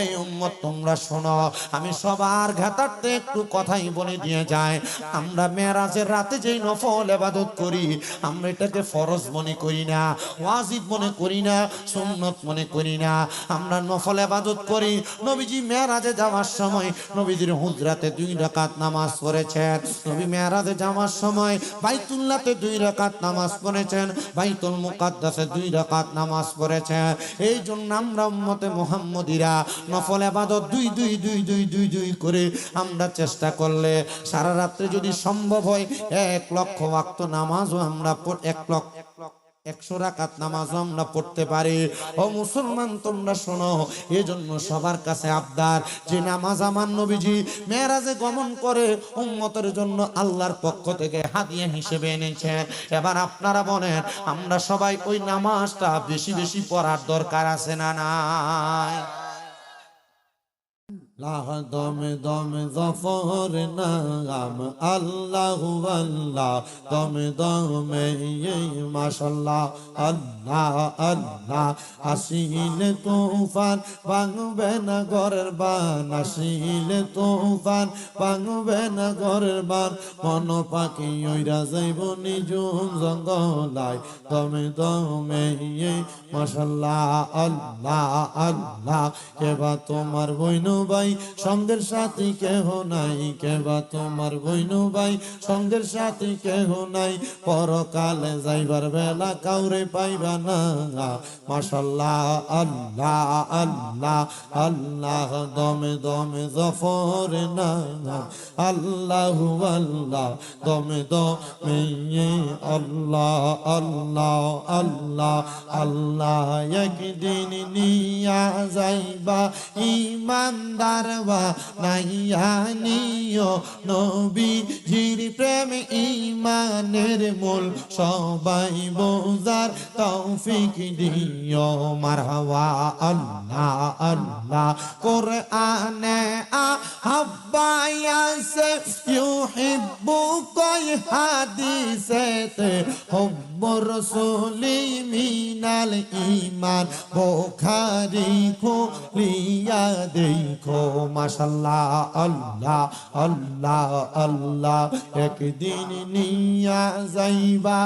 এই উম্মত তোমরা শোনো আমি সবার ঘাটাতে একটু কথাই বলে দিয়ে যায় আমরা মেরাজের রাতে যেই নফল ইবাদত করি আমরা এটাকে ফরজ মনে করি না ওয়াজিব মনে করি না সুন্নাত মনে করি না আমরা নফল ইবাদত করি নবীজি মেরাজে যাওয়ার সময় নবীজির হুজরাতে 2 রাকাত নামাজ পড়েছেন নবী মেরাজে যাওয়ার সময় বাইতুল্লাহতে 2 রাকাত নামাজ পড়েছেন বাইতুল মুকাদ্দাসে 2 রাকাত নামাজ পড়েছেন এই জন্য আমরা উম্মতে মুহাম্মদীরা নফল ইবাদত 2 করে আমরা চেষ্টা করলে সারা রাত্রে যদি সম্ভব হয় 1 লক্ষ ওয়াক্ত নামাজও আমরা 100 রাকাত নামাজও আমরা পড়তে পারি ও মুসলমান তোমরা শোনো এজন্য সবার কাছে আবদার যে নামাজ আমার নবীজি মেরাজে গমন করে উম্মতের জন্য আল্লাহর পক্ষ থেকে হাদিয়া হিসেবে এনেছেন এবার আপনারা বলেন আমরা সবাই ওই নামাজটা বেশি বেশি পড়ার দরকার আছে না নাই দমে দমে জফর নাম আল্লাহু আল্লাহ দমে দমে মাশাআল্লাহ আল্লাহ আল্লাহ আসিলে তুফান ভাঙবে না ঘরের বান আসিলে তুফান ভাঙবে না ঘরের বান মন পাখি ওইরা যাইব নিজুম জঙ্গলায় দমে দমে মাশাআল্লাহ আল্লাহ আল্লাহ কেবা তোমার বইনু ভাই সঙ্গের সাথী কেহ নাই কেবা তোমার বইনু ভাই সঙ্গের সাথী কেহ নাই পরকালে যাইবার বেলা কাউরে পাইবা না মাশাআল্লাহ আল্লাহ আল্লাহ আল্লাহ দমে দমে জফর নাম আল্লাহু আল্লাহ দমে দমে আল্লাহ আল্লাহ আল্লাহ আল্লাহ একদিন নিয়া যাইবা ইমানদার দারবা নাইয়া নিও নবীজির প্রেম ঈমানের মূল সবাই বোঝার তৌফিক দিও মারহাবা আল্লাহ আল্লাহ কোরআনে আহাব্বায়াসে ইউহিব্বুকা হাদিসেতে হুব্বুর রাসূলি মিনাল ঈমান বুখারী খুলিয়া দেখো মাশাআল্লাহ আল্লাহ আল্লাহ আল্লাহ একদিন নিয়া যাইবা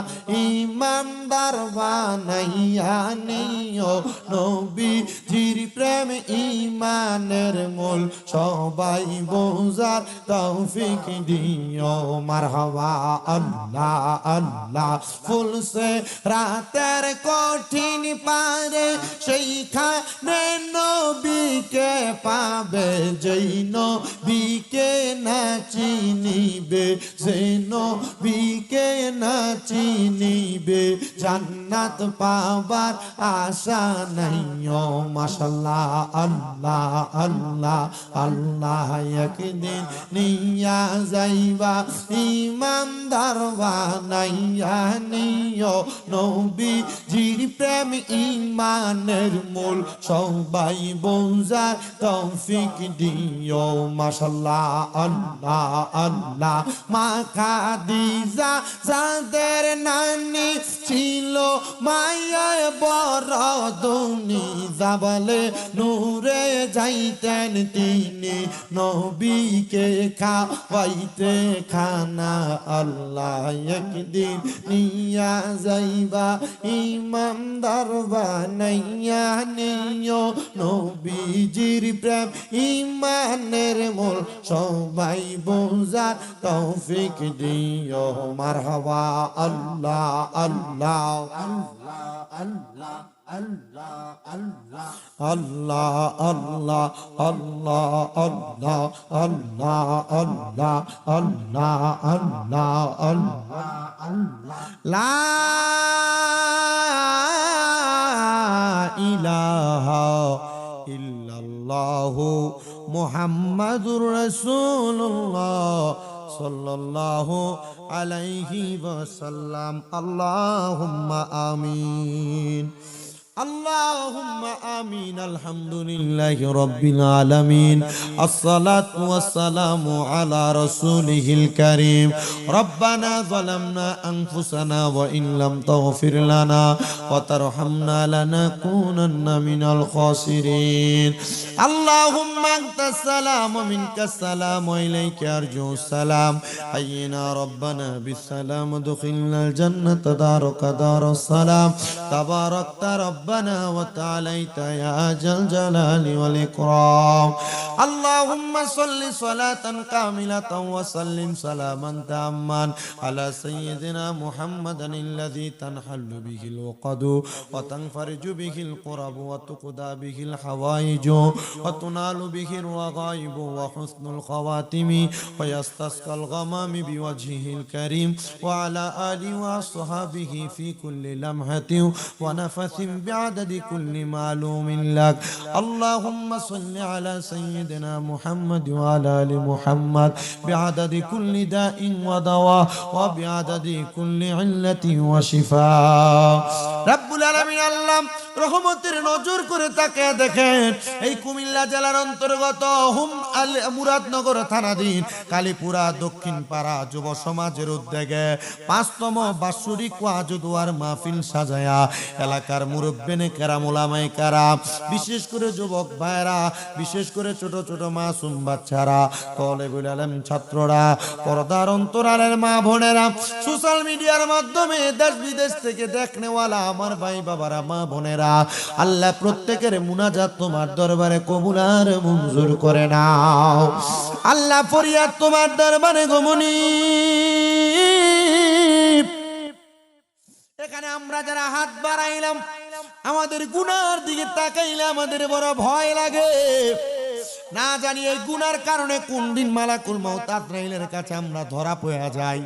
ইমানদার বানাইয়া নিও নবীজির প্রেম ঈমানের মূল সবাই বোঝার তৌফিক দিও মারহাবা আল্লাহ আল্লাহ ফুলসে রাতের কঠিন পারে সেইখানে নবীকে পাবে যেই নবীকে না চিনিবে সেই নবীকে না চিনিবে জান্নাত পাবার আশা নাই ও মাশাআল্লাহ আল্লাহ আল্লাহ আল্লাহ একদিন নিয়া যাইবা ইমানদার বানাইয়া নিও নবীজির প্রেম ঈমানের মূল সবাই বোঝার তৌফিক দিও মাশাআল্লাহ আল্লাহ আল্লাহ মা খাদিজা যাদের নানি ছিল মায়ায় বড় দুনি জাবালে নূরে যাইতেন তিনি নবীকে খাওয়াইতে খানা আল্লাহ একদিন নিয়া যাইবা ইমানদার বানাইয়া নিও নবীজির প্রেম ঈমানের মূল সবাই বোঝার তৌফিক দিও মারহাবা আল্লাহ আল্লাহ আল্লাহ আল্লাহ আল্লাহ আল্লাহ আল্লাহ আল্লাহ আল্লাহ আল্লাহ আল্লাহ আল্লাহ আল্লাহ আল্লাহ আল্লাহ লা ইলাহা ইল্লাল্লাহু মুহাম্মাদুর রাসূলুল্লাহ সাল্লাল্লাহু আলাইহি ওয়াসাল্লাম আল্লাহুম্মা আমিন اللهم آمين الحمد لله رب العالمين الصلاة والسلام على رسوله الكريم ربنا ظلمنا أنفسنا وإن لم تغفر لنا وترحمنا لنكونن من الخاسرين اللهم أنت السلام ومنك السلام وإليك أرجو السلام حينا ربنا بالسلام ادخلنا الجنة دارك دار السلام تباركت ربنا وتعاليت يا ذا الجلال والإكرام اللهم صل صلاة كاملة وسلم سلاما تاما على سيدنا محمد الذي تنحل به العقد وتنفرج به الكرب وتقضى به الحوائج وتنال به الرغائب وحسن الخواتم ويستسقى الغمام بوجهه الكريم وعلى آله وصحبه في كل لمحة ونفث بعدد كل معلوم لك اللهم صل على سيدنا محمد وعلى آل محمد بعدد كل داء ودواء وبعدد كل علة وشفاء رب العالمين الله রহমতের নজর করে তাকে দেখেন এই কুমিল্লা জেলার অন্তর্গত মুরাদনগর থানাধীন কালীপুরা দক্ষিণ পাড়া যুব সমাজের উদ্যোগে ৫তম বাৎসরিক ওয়াজ ও দোয়ার মাহফিল সাজায়া এলাকার মুরব্বিনে কেরাম উলামায়ে কেরাম বিশেষ করে যুবক ভাইরা বিশেষ করে ছোট ছোট মাসুম বাচ্চারা তালেবুল ইলম ছাত্ররা পর্দার অন্তরালের মা বোনেরা সোশ্যাল মিডিয়ার মাধ্যমে দেশ বিদেশ থেকে দেখনেওয়ালা আমার ভাই বাবারা মা বোনেরা আল্লাহ প্রত্যেকের মুনাজাত তোমার দরবারে কবুল আর মঞ্জুর করে নাও আল্লাহ ফরিয়াদ তোমার দরবারে গমনি এখানে আমরা যারা হাত বাড়াইলাম আমাদের গুনার দিকে তাকাইলে আমাদের বড় ভয় লাগে না জানি এই গুনার কারণে কোন দিন মালাকুল মউত আজরাইলের কাছে আমরা ধরা পড়ে যাই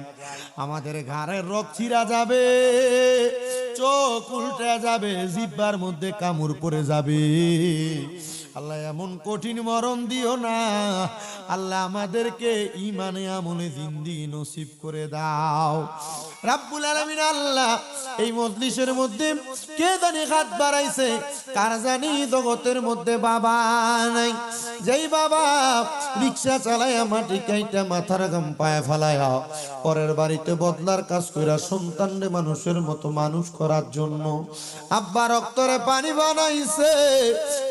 আমাদের ঘাড়ের রগ ছিঁড়া যাবে চোখ উল্টে যাবে জিহ্বার মধ্যে কামড় পড়ে যাবে আল্লাহ এমন কঠিন মরণ দিও না, আল্লাহ আমাদেরকে ঈমানে আমলে জিন্দেগি নসিব করে দাও রাব্বুল আলামিন। আল্লাহ এই মজলিসের মধ্যে কে জানি হাত বাড়াইছে, কার জানি জগতের মধ্যে বাবা নাই, যেই বাবা রিকশা চালায়া মাটি কাইটা মাথার গাম পায়ে ফেলায়া পরের বাড়িতে বদলার কাজ কইরা সন্তানরে মানুষের মতো মানুষ করার জন্য আব্বা রক্তরে পানি বানাইছে।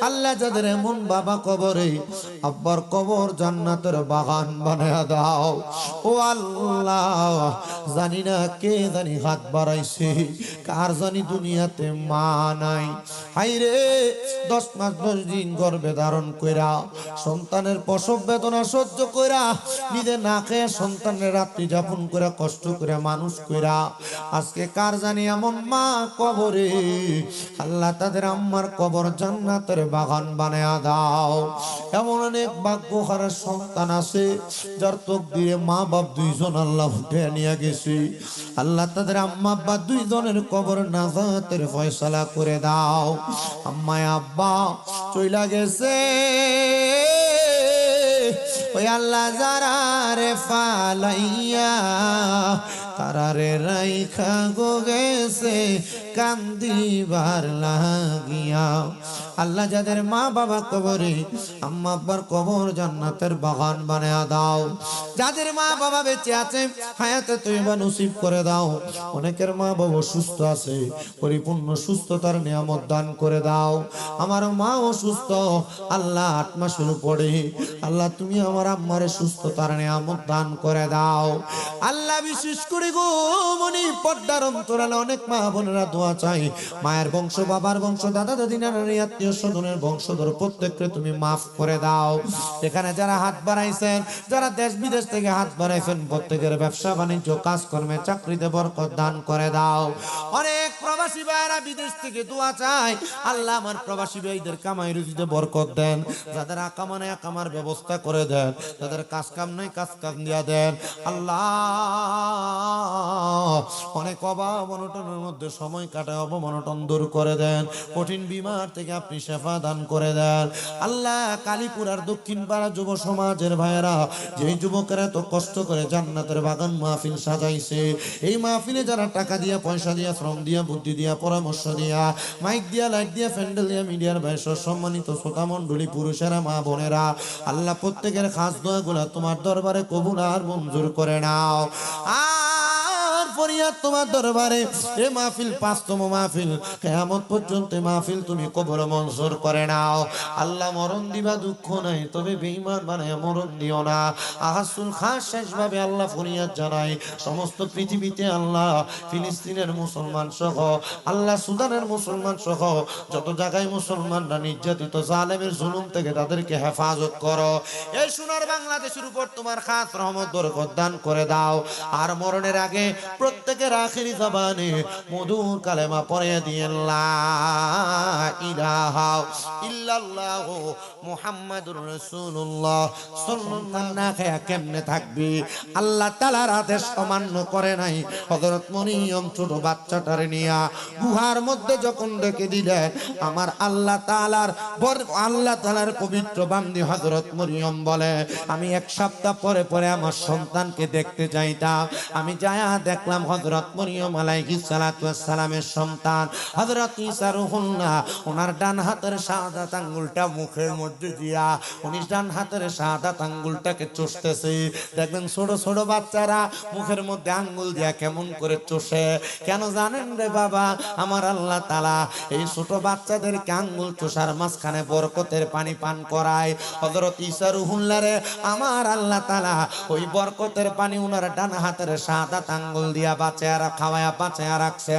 আল্লাহ যাদের এমন বাবা কবরে, আব্বার কবর জান্নাতের বাগান বানায়া দাও ও আল্লাহ। জানি না কে জানি হাত বাড়াইছে, কার জানি দুনিয়াতে মা নাই। হাইরে 10 মাস 10 দিন গর্ভে ধারণ কইরা সন্তানের প্রসব বেদনা সহ্য কইরা নিজে না খেয়ে সন্তানের রাত্রি যাপন করে কষ্ট করে মানুষ কইরা আজকে কার জানি এমন মা কবরে, আল্লাহ তাদের আম্মার কবর জান্নাতের বাগান বানায়া দাও। এমন অনেক ভাগ্যহারা সন্তান আছে যার তকদিরে মা বাপ দুইজন আল্লাহ উঠে নিয়ে গেছে, আল্লাহ তাদের আম্মা আব্বা দুইজনের কবর নাজাতের ফয়সালা করে দাও। আম্মা আব্বা চইলা গেছে, ওই আল্লাহ যারা রে ফালাইয়া তারারে রাইখা গো গেছে কান্দিবার লাগিয়া। আল্লাহ যাদের মা বাবা কবরে, আম্মা আব্বার কবর জান্নাতের বাগান বানায়া দাও। যাদের মা বাবা বেঁচে আছে হায়াতে তৈবা নসিব করে দাও। অনেকের মা বাবা সুস্থ আছে, পরিপূর্ণ সুস্থতার নিয়ামত দান করে দাও। আমার মা অসুস্থ, আল্লাহ 8 মাসের উপরে, আল্লাহ তুমি আমার আম্মারে সুস্থতার নিয়ামত দান করে দাও। আল্লাহ বিশেষ করে গো মনি পর্দার অন্তরালে অনেক মা বোনেরা দোয়া চাই, মায়ের বংশ, বাবার বংশ, দাদা দাদি নানার আত্মীয় স্বজনের বংশধর প্রত্যেককে তুমি মাফ করে দাও। এখানে যারা হাত বাড়াইছেন, যারা দেশ বিদেশ থেকে হাত বাড়াইছেন, প্রত্যেকের ব্যবসা বাণিজ্য কাজকর্মে চাকরিতে বরকত দান করে দাও। অনেক প্রবাসী ভাইরা বিদেশ থেকে দোয়া চাই, আল্লাহ আমার প্রবাসী ভাইদের কামাই রুজিতে বরকত দেন, যাদের আকামা নাই আকামার ব্যবস্থা করে দেন, যাদের কাজ কাম নাই কাজ কাম দিয়া দেন। আল্লাহ অনেক অভাব অনটনের মধ্যে সময় কাটায়, অবমনটন দূর করে দেন, কঠিন বিমার থেকে আপনি শেফা দান করে দেন। আল্লাহ কালীপুর আর দক্ষিণ পাড়া যুব সমাজের ভাইয়েরা, যে যুবকেরা তো কষ্ট করে জান্নাতের বাগান মাহফিল সাজাইছে, এই মাহফিলে যারা টাকা দিয়া, পয়সা দিয়া, শ্রম দিয়া, বুদ্ধি দিয়া, পরামর্শ দিয়া, মাইক দিয়া, লাইট দিয়া, প্যান্ডেল দিয়া, মিডিয়ার ভাই সম্মানিত শ্রোতা মণ্ডলী, পুরুষেরা, মা বোনেরা, আল্লাহ প্রত্যেকের খাস দোয়াগুলা তোমার দরবারে কবুল আর মঞ্জুর করে নাও। ফরিয়াদ তোমার দরবারে, এ মাহফিল 5তম মাহফিল, কিয়ামত পর্যন্ত মাহফিল তুমি কবুল মঞ্জুর করে নাও। আল্লাহ মরণ দিবা দুঃখ নাই, তবে বেঈমান বানায় মরণ দিও না। আহাসুল খাস শেষভাবে আল্লাহ ফরিয়াদ জানাই সমস্ত পৃথিবীতে, আল্লাহ ফিলিস্তিনের মুসলমান সহ, আল্লাহ সুদানের মুসলমান সহ যত জায়গায় মুসলমানরা নির্যাতিত, জালেমের জুলুম থেকে তাদেরকে হেফাজত করো। এই সোনার বাংলাদেশের উপর তোমার খাস রহমত বরকত দান করে দাও। আর মরণের আগে প্রত্যেকের আখিরি জবানে মধুর কালেমা পড়ে দিয়ে লা ইলাহা ইল্লাল্লাহু মুহাম্মাদুর রাসূলুল্লাহ সাল্লাল্লাহু আলাইহি কেমনে থাকবি? আল্লাহ তাআলার আদেশ অমান্য করে নাই। হযরত মরিয়ম ছোট বাচ্চাটারে নিয়া গুহার মধ্যে যখন রেখে দিলেন, আমার আল্লাহ তাআলার পবিত্র বান্দি হযরত মরিয়ম বলে, আমি 1 সপ্তাহ পরে পরে আমার সন্তানকে দেখতে চাইতাম। আমি যায়া দেখলাম হযরত মরিয়ম আলাইহিস সালাতু ওয়াস সালামের সন্তান হযরত ঈসা রূহুল্লাহ, ওনার ডান হাতের শাহাদাত আঙ্গুলটা মুখের মধ্যে দিয়া উনি ডান হাতের শাহাদাত আঙ্গুলটাকে চুষতেছে। দেখবেন ছোট ছোট বাচ্চারা মুখের মধ্যে আঙ্গুল দিয়া কেমন করে চষে, কেন জানেন রে বাবা? আমার আল্লাহ তাআলা এই ছোট বাচ্চাদেরকে আঙ্গুল চষার মাঝখানে বরকতের পানি পান করায়। হযরত ঈসা রূহুল্লাহ রে আমার আল্লাহ তাআলা ওই বরকতের পানি উনার ডান হাতের শাহাদাত আঙ্গুল দিয়া বাঁচায়া খাওয়ায়া বাঁচায়া রাখছে।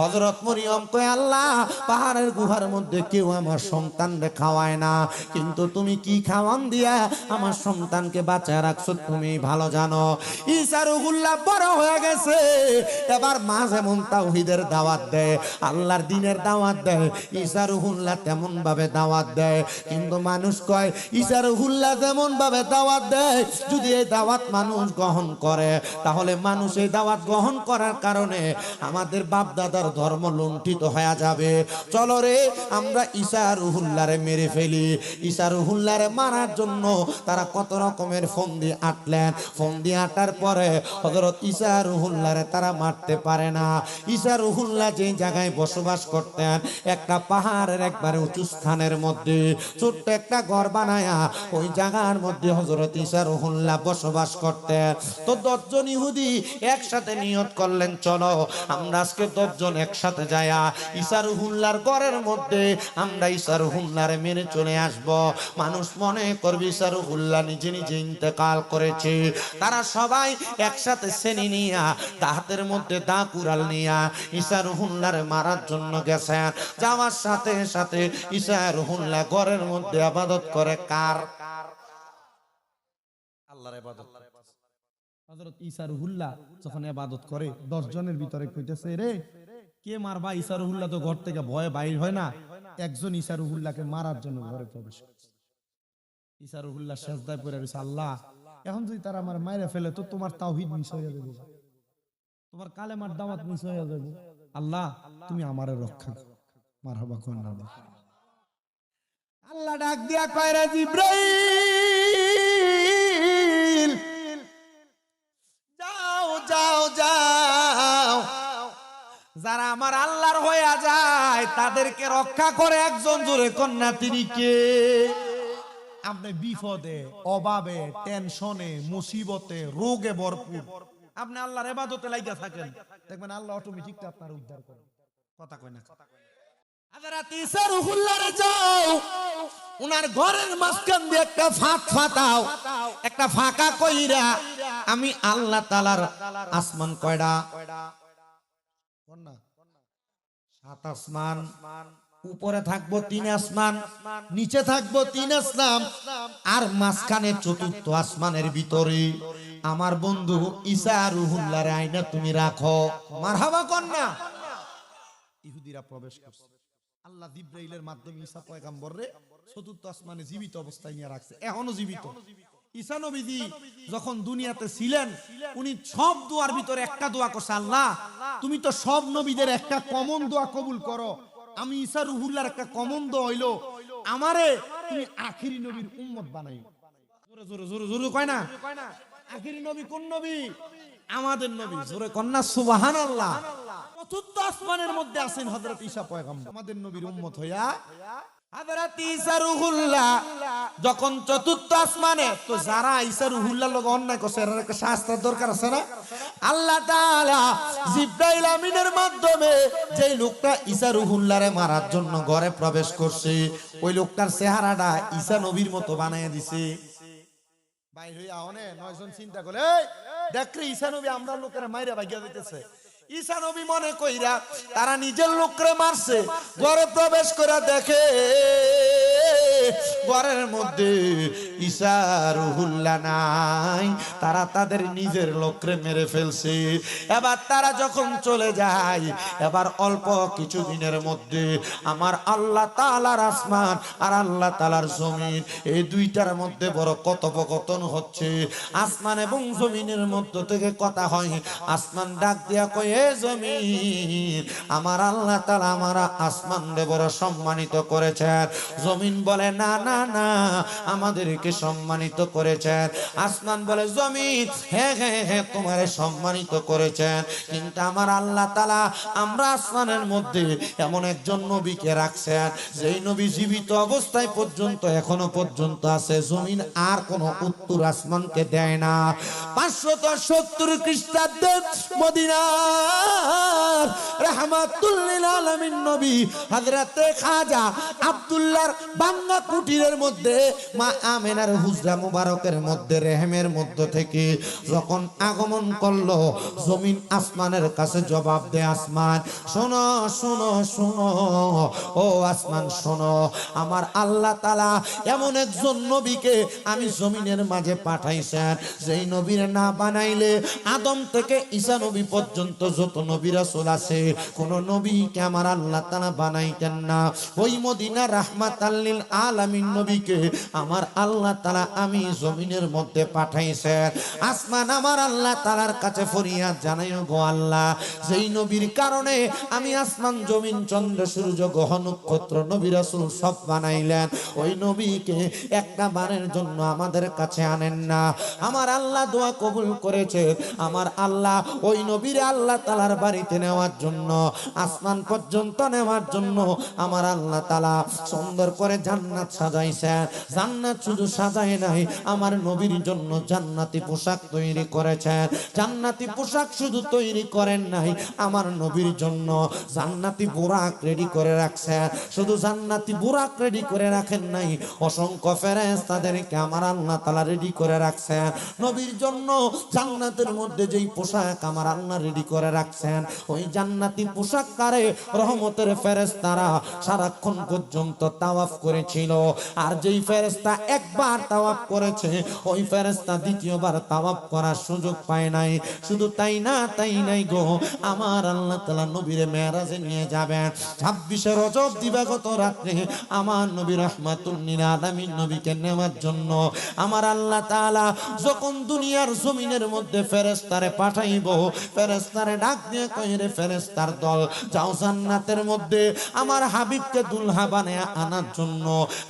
হযরত মরিয়ম কয়, আল্লাহ পাহাড়ের গুহার মধ্যে কেউ আমার সন্তানরে খাওয়ায় না, কিন্তু তুমি কি খাওয়ান দিয়া আমার সন্তানকে বাঁচায়া রাখছো তুমি ভালো জানো। ঈসা রূহুল্লাহ বড় হয়ে গেছে, এবার মা যেমন তাওহীদের দাওয়াত দেয়, আল্লাহর দ্বীনের দাওয়াত দেয়, ঈসা রূহুল্লাহ তেমন ভাবে দাওয়াত দেয়। কিন্তু মানুষ কয় ঈসা রূহুল্লাহ যেমন ভাবে দাওয়াত দেয়, যদি এই দাওয়াত মানুষ গ্রহণ করে তাহলে মানুষ এই দাওয়াত গ্রহণ গ্রহণ করার কারণে আমাদের বাপ দাদার ধর্ম লুণ্ঠিত হয়ে যাবে। চলো রে আমরা ঈসা রুহুল্লাহরে মেরে ফেলি। ঈসা রুহুল্লাহরে মারার জন্য তারা কত রকমের ফন্দি আটলেন। ফন্দি আটার পরে হযরত ঈসা রুহুল্লাহরে তারা মারতে পারে না। ঈসা রুহুল্লাহ যে জায়গায় বসবাস করতেন একটা পাহাড়ের একবারে উঁচু স্থানের মধ্যে ছোট্ট একটা ঘর বানায়া ওই জায়গার মধ্যে হযরত ঈসা রুহুল্লাহ বসবাস করতেন। তো 10 জন ইহুদি একসাথে নিয়ত করলেন, চলো আমরা আজকে 10 জন একসাথে যায়া ঈসা রুহুল্লাহর ঘরের মধ্যে আমরা ঈসা রুহুল্লাহরে মেরে চলে আসব। মানুষ মনে করবে ঈসা রুহুল্লাহ নিজে নিজে ইন্তেকাল করেছে। তারা সবাই একসাথে শ্রেণী নিয়া হাতের মধ্যে দা কুড়াল নিয়া ঈসা রুহুল্লাহরে মারার জন্য গেছেন। যাওয়ার সাথে সাথে ঈসা রুহুল্লাহ ঘরের মধ্যে ইবাদত করে কার? আল্লাহর ইবাদত। হযরত ঈসা রুহুল্লাহ যখন ইবাদত করে 10 জনের ভিতরে কইতেছে, রে কে মারবা? ঈসা রুহুল্লাহ তো ঘর থেকে ভয়ে বাইর হয় না। একজন ঈসা রুহুল্লাহকে মারার জন্য ঘরে প্রবেশ করছে। ঈসা রুহুল্লাহ সিজদায় পড়ে রইছে, আল্লাহ এখন যদি তারা আমার মাইরা ফেলে তো তোমার তাওহীদ মিস হয়ে যাবে, তোমার কালেমার দাওয়াত মিস হয়ে যাবে। আল্লাহ তুমি আমারে রক্ষা করো। মারহাবা কোন না। আল্লাহ ডাক দিয়া কয়, রে জিবরাইল যাও যাও যাও, যারা আমার আল্লাহর হয়ে যায় তাদেরকে রক্ষা করে একজন। জোরে কন্যা তিনি কে? আপনি বিপদে, অভাবে, টেনশনে, মুসিবতে, রোগে ভরপুর আপনি আল্লাহর ইবাদতে লাগিয়া থাকেন, দেখবেন আল্লাহ অটোমেটিক আপনার উদ্ধার করে। কথা কয় না? হযরত ঈসা রুহুল্লাহরে যাও, উনার ঘরের মাঝখান দিয়ে একটা ফাঁক ফাটাও, একটা ফাঁকা কইরা আমি আল্লাহ তাআলার আসমান কয়টা? 7 আসমান। উপরে থাকবো 3 আসমান, নিচে থাকবো 3 আসমান, আর মাঝখানে 4র্থ আসমানের ভিতরে আমার বন্ধু ঈসা রুহুল্লাহরে আইনা তুমি রাখো। মারহাবা কন্যা। ইহুদিরা প্রবেশ করছে। আল্লাহ জিবরাইলের মাধ্যমে ঈসা পয়গম্বররে 4র্থ আসমানে জীবিত অবস্থায় নিয়ে রাখছে, এখনো জীবিত। ঈসা নবীজি যখন দুনিয়াতে ছিলেন উনি সব দোয়ার ভিতরে একটা দোয়া করছে, আল্লাহ তুমি তো সব নবীদের একটা কমন দোয়া কবুল করো, আমি ঈসা রুহুল্লাহর একটা কমন দোয়া হইলো আমারে তুমি আখিরি নবীর উম্মত বানাইও। জোরে জোরে জোরে জোরে কয় না? আখিরি নবী কোন নবী? আমাদের নবী। জোরে কন্যা সুবহানাল্লাহ। 4র্থ আসমানের মধ্যে আছেন হযরত ঈসা পয়গম্বর, আমাদের নবীর উম্মত হইয়া। হযরত ঈসা রুহুল্লাহ যখন 4র্থ আসমানে, তো যারা ঈসা রুহুল্লাহর লগে অন্যায় করছে এর একটা শাস্তির দরকার আছে না? আল্লাহ তাআলা জিবরাইল আমিনের মাধ্যমে যেই লোকটা ঈসা রুহুল্লাহরে মারার জন্য ঘরে প্রবেশ করছে ওই লোকটার চেহারাটা ঈসা নবীর মতো বানায় দিছে। বাইর হইয়া অনে 9 জন চিন্তা করে, এই দেখরে ঈসা নবী আমরা লোকেরা মাইরা ভাগিয়া দিতেছে। ঈসা নবী মনে কইরা তারা নিজের লোকরে মারছে, ঘরে প্রবেশ করে দেখে ঘরের মধ্যে ঈসা রুহুল্লাহ নাই, তারা তাদের নিজের লোকরে মেরে ফেলছে। এবার তারা যখন চলে যায়, এবার অল্প কিছুদিনের মধ্যে আমার আল্লাহ তাআলার আসমান আর আল্লাহ তাআলার জমিন এই দুইটার মধ্যে বড় কথোপকথন হচ্ছে। আসমান এবং জমিনের মধ্য থেকে কথা হয়। আসমান ডাক দিয়া কয়, এ জমিন, আমার আল্লাহ তাআলা আমার আসমান রে বড় সম্মানিত করেছেন। জমিন বলে, না না না, আমাদেরকে সম্মানিত করেছেন। আসমান বলে, জমিন হ্যাঁ হ্যাঁ হ্যাঁ তোমারে সম্মানিত করেছেন, কিন্তু আমার আল্লাহ তাআলা আমরা আসমানের মধ্যে এমন একজন নবীকে রাখছেন যেই নবী জীবিত অবস্থায় পর্যন্ত এখনো পর্যন্ত আছে। জমিন আর কোন উত্তর আসমানকে দেয় না। 570 খ্রিস্টাব্দে মদিনার রাহমাতুল লিল আলামিন নবী হযরতে খাজা আব্দুল্লাহর বাংলা কুটিরের মধ্যে মা আমেনার হুজরা মুবারকের মধ্যে রেহেমের মধ্য থেকে যখন আগমন করলো, জমিন আসমানের কাছে জবাব দেয়, আসমান শোনো শোনো শোনো, ও আসমান শোনো, আমার আল্লাহ তাআলা এমন একজন নবীকে আমি জমিনের মাঝে পাঠাইছেন যেই নবীর না বানাইলে আদম থেকে ঈসা নবী পর্যন্ত যত নবী রাসূল আছে কোন নবীকে আমার আল্লাহ তাআলা বানাইতেন না। ওই মদিনা রাহমাতাল লিল আলামিন নবীকে আমার আল্লাহ তাআলা আমি জমিনের মধ্যে পাঠাইছেন। আসমান আমার আল্লাহ তাআলার কাছে ফরিয়াদ জানাইও গো আল্লাহ, যেই নবীর কারণে আমি আসমান জমিন চন্দ্র সূর্য গ্রহ নক্ষত্র নবী রাসূল সব বানাইলেন, ওই নবীকে একটা বারের জন্য আমাদের কাছে আনেন না। আমার আল্লাহ দোয়া কবুল করেছে, আমার আল্লাহ ওই নবীর আল্লাহ তাআলার বাড়িতে নেওয়ার জন্য, আসমান পর্যন্ত নেওয়ার জন্য আমার আল্লাহ তাআলা সুন্দর করে জান্নাত সাজাইছেন। জান্নাত শুধু সাজায় নাই, আমার নবীর জন্য জান্নাতি পোশাক তৈরি করেছেন। জান্নাতি পোশাক শুধু তৈরি করেন নাই, আমার নবীর জন্য জান্নাতি বুরাক রেডি করে রাখছেন। শুধু জান্নাতি বুরাক রেডি করে রাখেন নাই, অসংখ্য ফেরেশতাদেরকে আমার আল্লাহ তাআলা রেডি করে রাখছেন নবীর জন্য। জান্নাতের মধ্যে যেই পোশাক আমার আল্লাহ রেডি করে রাখছেন, ওই জান্নাতি পোশাক কারে রহমতের ফেরেশতারা সারাক্ষণ পর্যন্ত তাওয়াফ করেছিল। আর যেই ফেরেশতা একবার তাওয়াফ করেছে, ওই ফেরেশতা দ্বিতীয়বার তাওয়াফ করার সুযোগ পায় নাই। শুধু তাই নাই গো, আমার আল্লাহ তাআলা নবীরে মেরাজে নিয়ে যাবেন 26 রজব দিবাগত রাত্রে আমার নবী রাহমাতুল লিল আলামিন নবীকে নেওয়ার জন্য আমার আল্লাহ তাআলা যখন দুনিয়ার জমিনের মধ্যে ফেরেশতারে পাঠাইব, ফেরেশতারে ডাক দিয়ে কইরে ফেরেশতার দল যাও জান্নাতের মধ্যে আমার হাবিবকে দুলহা বানায়া আনার জন্য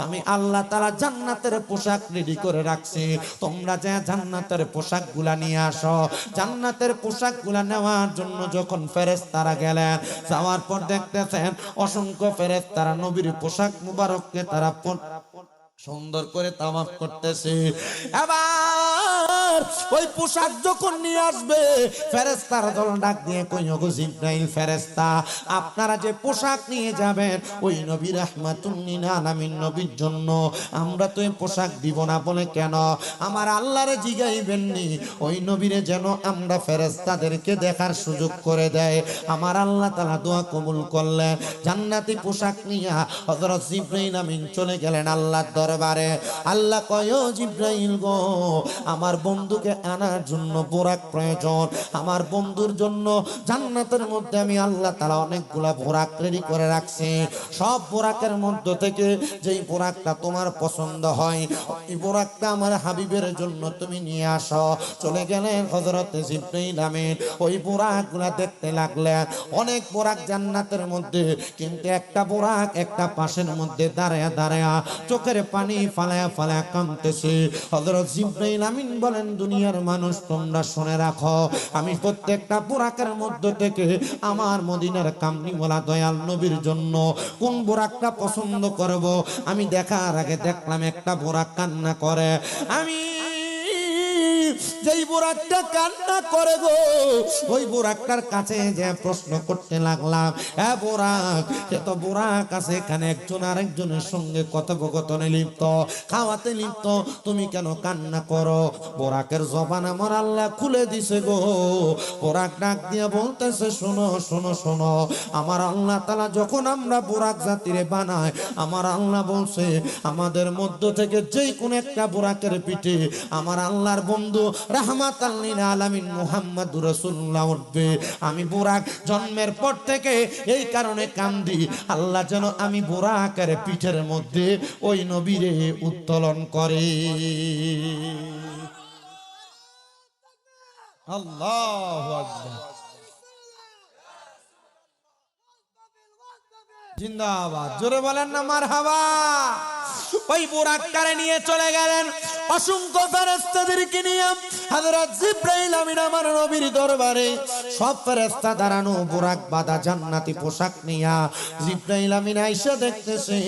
আমি আল্লাহ তাআলা জান্নাতের পোশাক রেডি করে রাখছি, তোমরা যা জান্নাতের পোশাকগুলা নিয়ে আসো। জান্নাতের পোশাকগুলা নেওয়ার জন্য যখন ফেরেশতারা গেলেন, যাওয়ার পর দেখতেছেন অসংখ্য ফেরেশতারা নবীর পোশাক মুবারককে তারা সুন্দর করে তাওয়াফ করতেছে। এবার ওই পোশাক যখন নিয়ে আসবে, ফেরেশতার দল ডাক দিয়ে কইও গো জিবরাইল ফেরেশতা, আপনারা যে পোশাক নিয়ে যাবেন ওই নবী রাহমাতুল লিল আলামিন নবীর জন্য, আমরা তো এই পোশাক দিব না বলে কেন? আমার আল্লাহরে জিগাইবেননি, ওই নবীরে যেন আমরা ফেরেশতাদেরকে দেখার সুযোগ করে দেয়। আমার আল্লাহ তাআলা দোয়া কবুল করলেন, জান্নাতি পোশাক নিয়ে হযরত জিবরাইল আমিন চলে গেলেন আল্লাহর দরবারে। আল্লাহ কয় জিবরাইল গো, আমার বন্ধুকে আনার জন্য বোরাক প্রয়োজন। আমার বন্ধুর জন্য জান্নাতের মধ্যে আমি আল্লাহ তাআলা অনেকগুলা বোরাক রেডি করে রাখছি। সব বোরাকের মধ্য থেকে যেই বোরাকটা তোমার পছন্দ হয়, ওই বোরাকটা আমার হাবিবের জন্য তুমি নিয়ে আসো। চলে গেলেন হযরত জিবরাইল আমিন, ওই বোরাকগুলা দেখতে লাগলেন। অনেক বোরাক জান্নাতের মধ্যে, কিন্তু একটা বোরাক একটা পাশের মধ্যে দাঁড়ায়া দাঁড়ায়া চোখের পানি ফালায়া ফালায়া কাঁদতেছে। হযরত জিবরাইল আমিন বলেন, দুনিয়ার মানুষ তোমরা শুনে রাখো, আমি প্রত্যেকটা বুরাকের মধ্য থেকে আমার মদিনার কামলিওয়ালা দয়াল নবীর জন্য কোন বুরাকটা পছন্দ করব, আমি দেখার আগে দেখলাম একটা বুরাক কান্না করে। আমি যেই বুরাকটা কান্না করে গো, ওই বুরাকটার কাছে যে প্রশ্ন করতে লাগলাম, হ্যাঁ বুরাক, এত বুরাক আছে এখানে একজন আরেকজনের সঙ্গে কথোপকথনে লিপ্ত, খাওয়াতে লিপ্ত, তুমি কেন কান্না করো? বুরাকের জবান আমার আল্লাহ খুলে দিছে গো। বুরাক ডাক দিয়ে বলতেছে, শোনো শোনো শোনো, আমার আল্লাহ তাআলা যখন আমরা বুরাক জাতিরে বানায়, আমার আল্লাহ বলছে আমাদের মধ্য থেকে যেই কোন একটা বুরাকের পিঠে আমার আল্লাহর বন্ধু রাহমাতাল লিল আলামিন মুহাম্মদুর রাসূলুল্লাহ উঠবে। আমি বুরাক জন্মের পর থেকে এই কারণে কান্দি, আল্লাহ যেন আমি বুরাকের পিঠের মধ্যে ওই নবীরে উত্তোলন করে। আল্লাহু আকবার, জিন্দাবাদ, জোরে বলেন না মারহাবা। ওই বুরাকটারে নিয়ে চলে গেলেন অসংখ্য ফেরেশতাদেরকে নিয়ে হযরত জিবরাইল আমিন আমার নবীর দরবারে। সব ফেরেশতা দাঁড়ানো, বুরাক বাঁধা জান্নাতি পোশাক নিয়া জিবরাইল আমিন আয়েশা দেখতেছে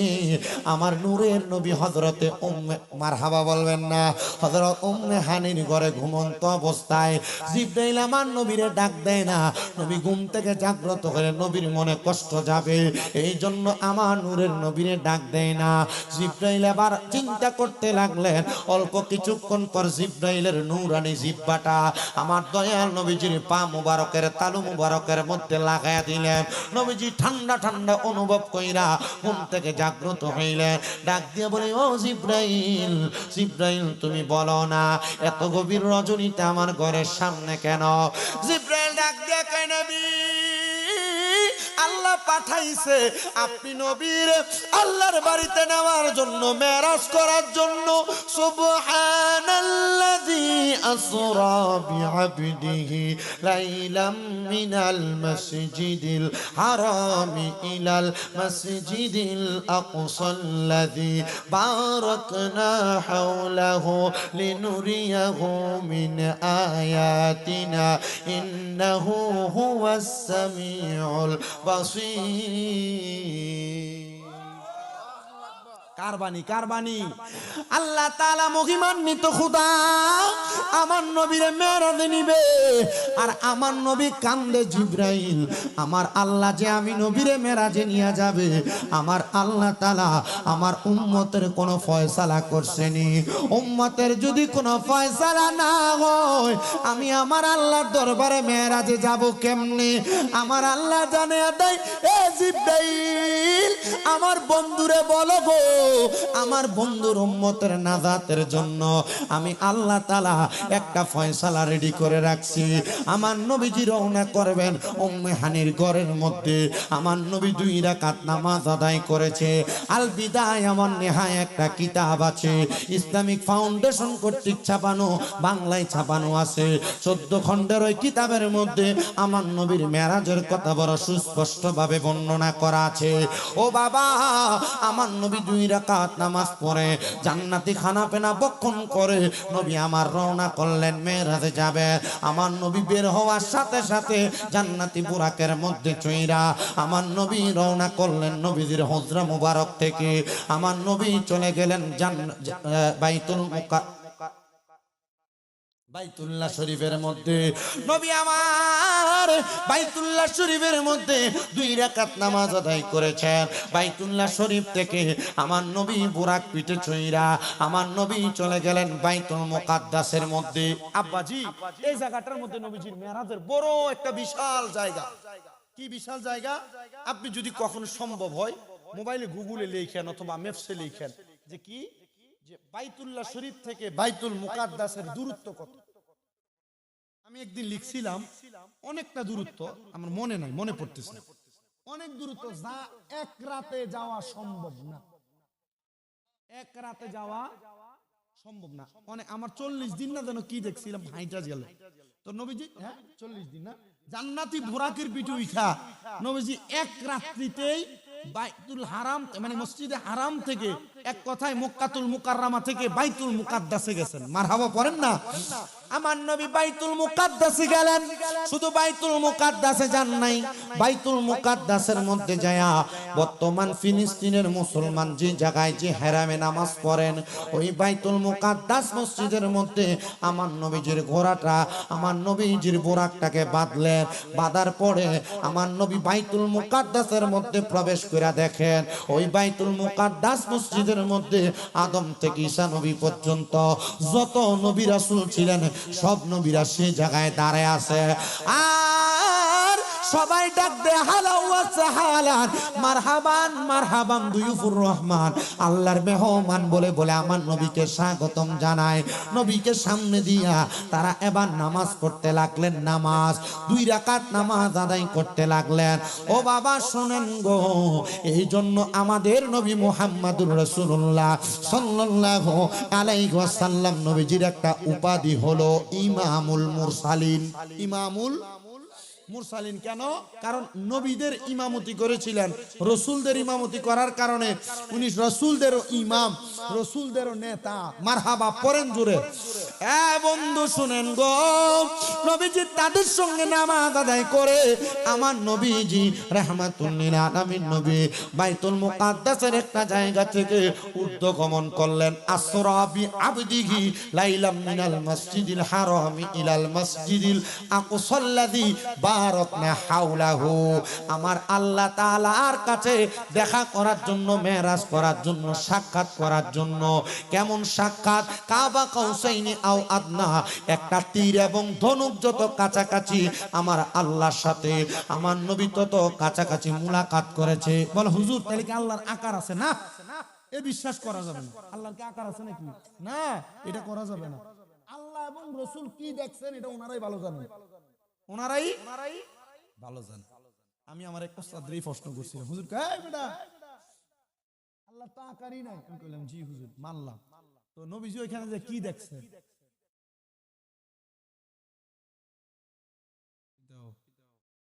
আমার নূরের নবী হযরতে উম্মে, মারহাবা বলবেন না, হযরত উম্মে হানির ঘরে ঘুমন্ত অবস্থায় জিবরাইল আমার নবীরে ডাক দেয় না। নবী ঘুম থেকে জাগ্রত হলে নবীর মনে কষ্ট যাবে, এই জন্য আমার নূরের নবীরে ডাক দেয় না। জিবরাইল আবার চিন্তা করতে লাগলেন। অল্প কিছুক্ষণ পর জিবরাইলের নূরানি জিহ্বাটা আমার দয়াল নবীজির পা মুবারকের তালু মুবারকের মধ্যে লাগায়া দিলেন। নবীজি ঠান্ডা ঠান্ডা অনুভব কইরা ঘুম থেকে জাগ্রত হইলেন। ডাক দিয়ে বলে, ও জিবরাইল, জিবরাইল তুমি বলো না এত গভীর রজনীতে আমার ঘরের সামনে কেন? জিবরাইল ডাক দিয়ে কয়, নবী আল্লাহ পাঠাইছে আপনি নবীর আল্লাহর বাড়িতে নেওয়ার জন্য, মেরাজ করার জন্য। সুবহানাল্লাযী আসরা বিআবদিহি লাইলাম মিনাল মাসজিদিল হারামি ইলাল মাসজিদিল আকসাল্লাযী বারাকনা হাওলাহু লিনুরিয়াহু মিন আয়াতিনা ইন্নাহু হুয়াস সামিউল বাসীর। কারবানি কারবানি আল্লাহ তাআলা মহিমান্বিত খোদা আমার নবীরে মেরাজে নিবে, আর আমার নবী কান্দে জিবরাইল, আমার আল্লাহ যে আমি নবীরে মেরাজে নিয়ে যাবে, আমার আল্লাহ তাআলা আমার উম্মতের কোনো ফয়সালা করছেনি। উম্মতের যদি কোনো ফয়সালা না হয়, আমি আমার আল্লাহর দরবারে মেরাজে যাব কেমনে? আমার আল্লাহ জানে দেয়, এ জিবরাইল আমার বন্ধুরে বলো গো, আমার বন্ধুর উম্মতের নাজাতের জন্য আমি আল্লাহ তাআলা একটা ফয়সালা রেডি করে রাখছি। আমার নবীজি রওনা করবেন উম্মে হানির ঘরের মধ্যে। আমার নবী 2 রাকাত নামাজ আদায় করেছে। আল বিদায় আমার নেহায় একটা কিতাব আছে, ইসলামিক ফাউন্ডেশন কর্তৃক ছাপানো, বাংলায় ছাপানো আছে। 14 খণ্ডের ওই কিতাবের মধ্যে আমার নবীর মেরাজের কথা বড় সুস্পষ্ট ভাবে বর্ণনা করা আছে। ও বাবা, আমার নবী 2 রাকাত নামাজ পড়ে জান্নাতি খানা পেনা বক্ষণ করে নবী আমার রওনা করলেন মেরাজে যাবে। আমার নবী বের হওয়ার সাথে সাথে জান্নাতি বুরাকের মধ্যে চইরা আমার নবী রওনা করলেন নবীজির হুজরা মুবারক থেকে। আমার নবী চলে গেলেন বাইতুল্লাহ শরীফের মধ্যে। নবী আমার বাইতুল্লাহ শরীফের মধ্যে 2 রাকাত নামাজ আদায় করেছেন। বাইতুল্লাহ শরীফ থেকে আমার নবী বুরাক পিঠে চইরা আমার নবী চলে গেলেন বাইতুল মুকাদ্দাসের মধ্যে। আব্বাজি এই জায়গাটার মধ্যে নবীজির মেরাজের বড় একটা বিশাল জায়গা। কি বিশাল জায়গা? আপনি যদি কখনো সম্ভব হয় মোবাইলে গুগলে লেখেন অথবা ম্যাপসে লেখেন যে কি, যে বাইতুল্লাহ শরীফ থেকে বাইতুল মুকাদ্দাসের দূরত্ব কত। আমি একদিন লিখছিলাম অনেকটা দূরত্ব, আমার মনে নাই, মনে পড়তেছে না। অনেক দূরত্ব, যা এক রাতে যাওয়া সম্ভব না। এক রাতে যাওয়া সম্ভব না। অনেক, আমার 40 দিন না যেন কি দেখছিলাম হাইটা গেল তো নবীজি, হ্যাঁ 40 দিন না, জান্নাতি বুরাকের পিঠে উঠা নবীজি এক রাত্রিতেই বাইতুল হারাম মানে মসজিদে হারাম থেকে এক কথায় মক্কাতুল মুকাররমা থেকে বাইতুল মুকাদ্দাসে গেছেন। মারহাবা পড়েন না। আমার নবী বাইতুল মুকাদ্দাসে গেলেন। শুধু বাইতুল মুকাদ্দাসে যান নাই, বাইতুল মুকাদ্দাসের মধ্যে যায়া বর্তমান ফিলিস্তিনের মুসলমান যে জায়গায় যে হেরামে নামাজ পড়েন, ওই বাইতুল মুকাদ্দাস মসজিদের মধ্যে আমার নবীজির ঘোড়াটা, আমার নবীজির বোরাকটাকে বাঁধলেন। বাঁধার পরে আমার নবী বাইতুল মুকাদ্দাসের মধ্যে প্রবেশ করে দেখেন ওই বাইতুল মুকাদ্দাস মসজিদের মধ্যে আদম থেকে ঈসা নবী পর্যন্ত যত নবী রাসূল ছিলেন সব নবীরা সেই জায়গায় দাঁড়ায় আছে। আর সবাই ডাক দে হালা ওয়া সাহালান, মারহাবান মারহাবান দুয়ুফুর রহমান, আল্লাহর মেহমান বলে বলে আমার নবীকে স্বাগতম জানায়। নবীকে সামনে দিয়া তারা এবার নামাজ পড়তে লাগলেন। নামাজ 2 রাকাত নামাজ আদায় করতে লাগলেন। ও বাবা শুনেন গো, এই জন্য আমাদের নবী মুহাম্মদুর রাসূলুল্লাহ সাল্লাল্লাহু আলাইহি ওয়াসাল্লাম নবীজির একটা উপাধি হলো ইমামুল মুরসালিন। ইমামুল মুরসালিন কেন? কারণ নবীদের ইমামতি করেছিলেন, রসুলদের ইমামতি করার কারণে উনি রসুলদেরও ইমাম, রসুলদেরও নেতা। মারহাবা পড়েন জোরে। বন্ধু শুনেন গো, নবীজি তাদের সঙ্গে নামাজ আদায় করে আমার নবীজি রাহমাতুল লিল আলামিন নবী বাইতুল মুকাদ্দাসের একটা জায়গা থেকে ঊর্ধ্বগমন করলেন। আসরা বি আবদিহি লাইলাম মিনাল মসজিদিল হারামি ইলাল মসজিদিল আকসাল্লাযী বারাকনা হাওলাহু। আমার আল্লাহ তাআলার কাছে দেখা করার জন্য, মেরাজ করার জন্য, সাক্ষাৎ করার জন্য। কেমন সাক্ষাৎ? কাবা কাউসাইনি আও আদনা, একটা তীর এবং ধনুক যত কাছাকাছি আমার আল্লাহর সাথে আমার নবী তত কাছাকাছি মুলাকাত করেছে। বল হুজুর তাহলে কি আল্লাহর আকার আছে? না, এ বিশ্বাস করা যাবে না। আল্লাহর কি আকার আছে নাকি? না, এটা করা যাবে না। আল্লাহ এবং রাসূল কি দেখছেন এটা ওনারাই ভালো জানেন, ওনারাই ভালো জানেন। আমি আমার এক ওস্তাদরেই প্রশ্ন করছিলাম, হুজুর কয় এই বেটা আল্লাহ তো আকারই নাই। আমি কইলাম জি হুজুর মানলাম। তো নবীজি ওইখানে যে কি দেখছে?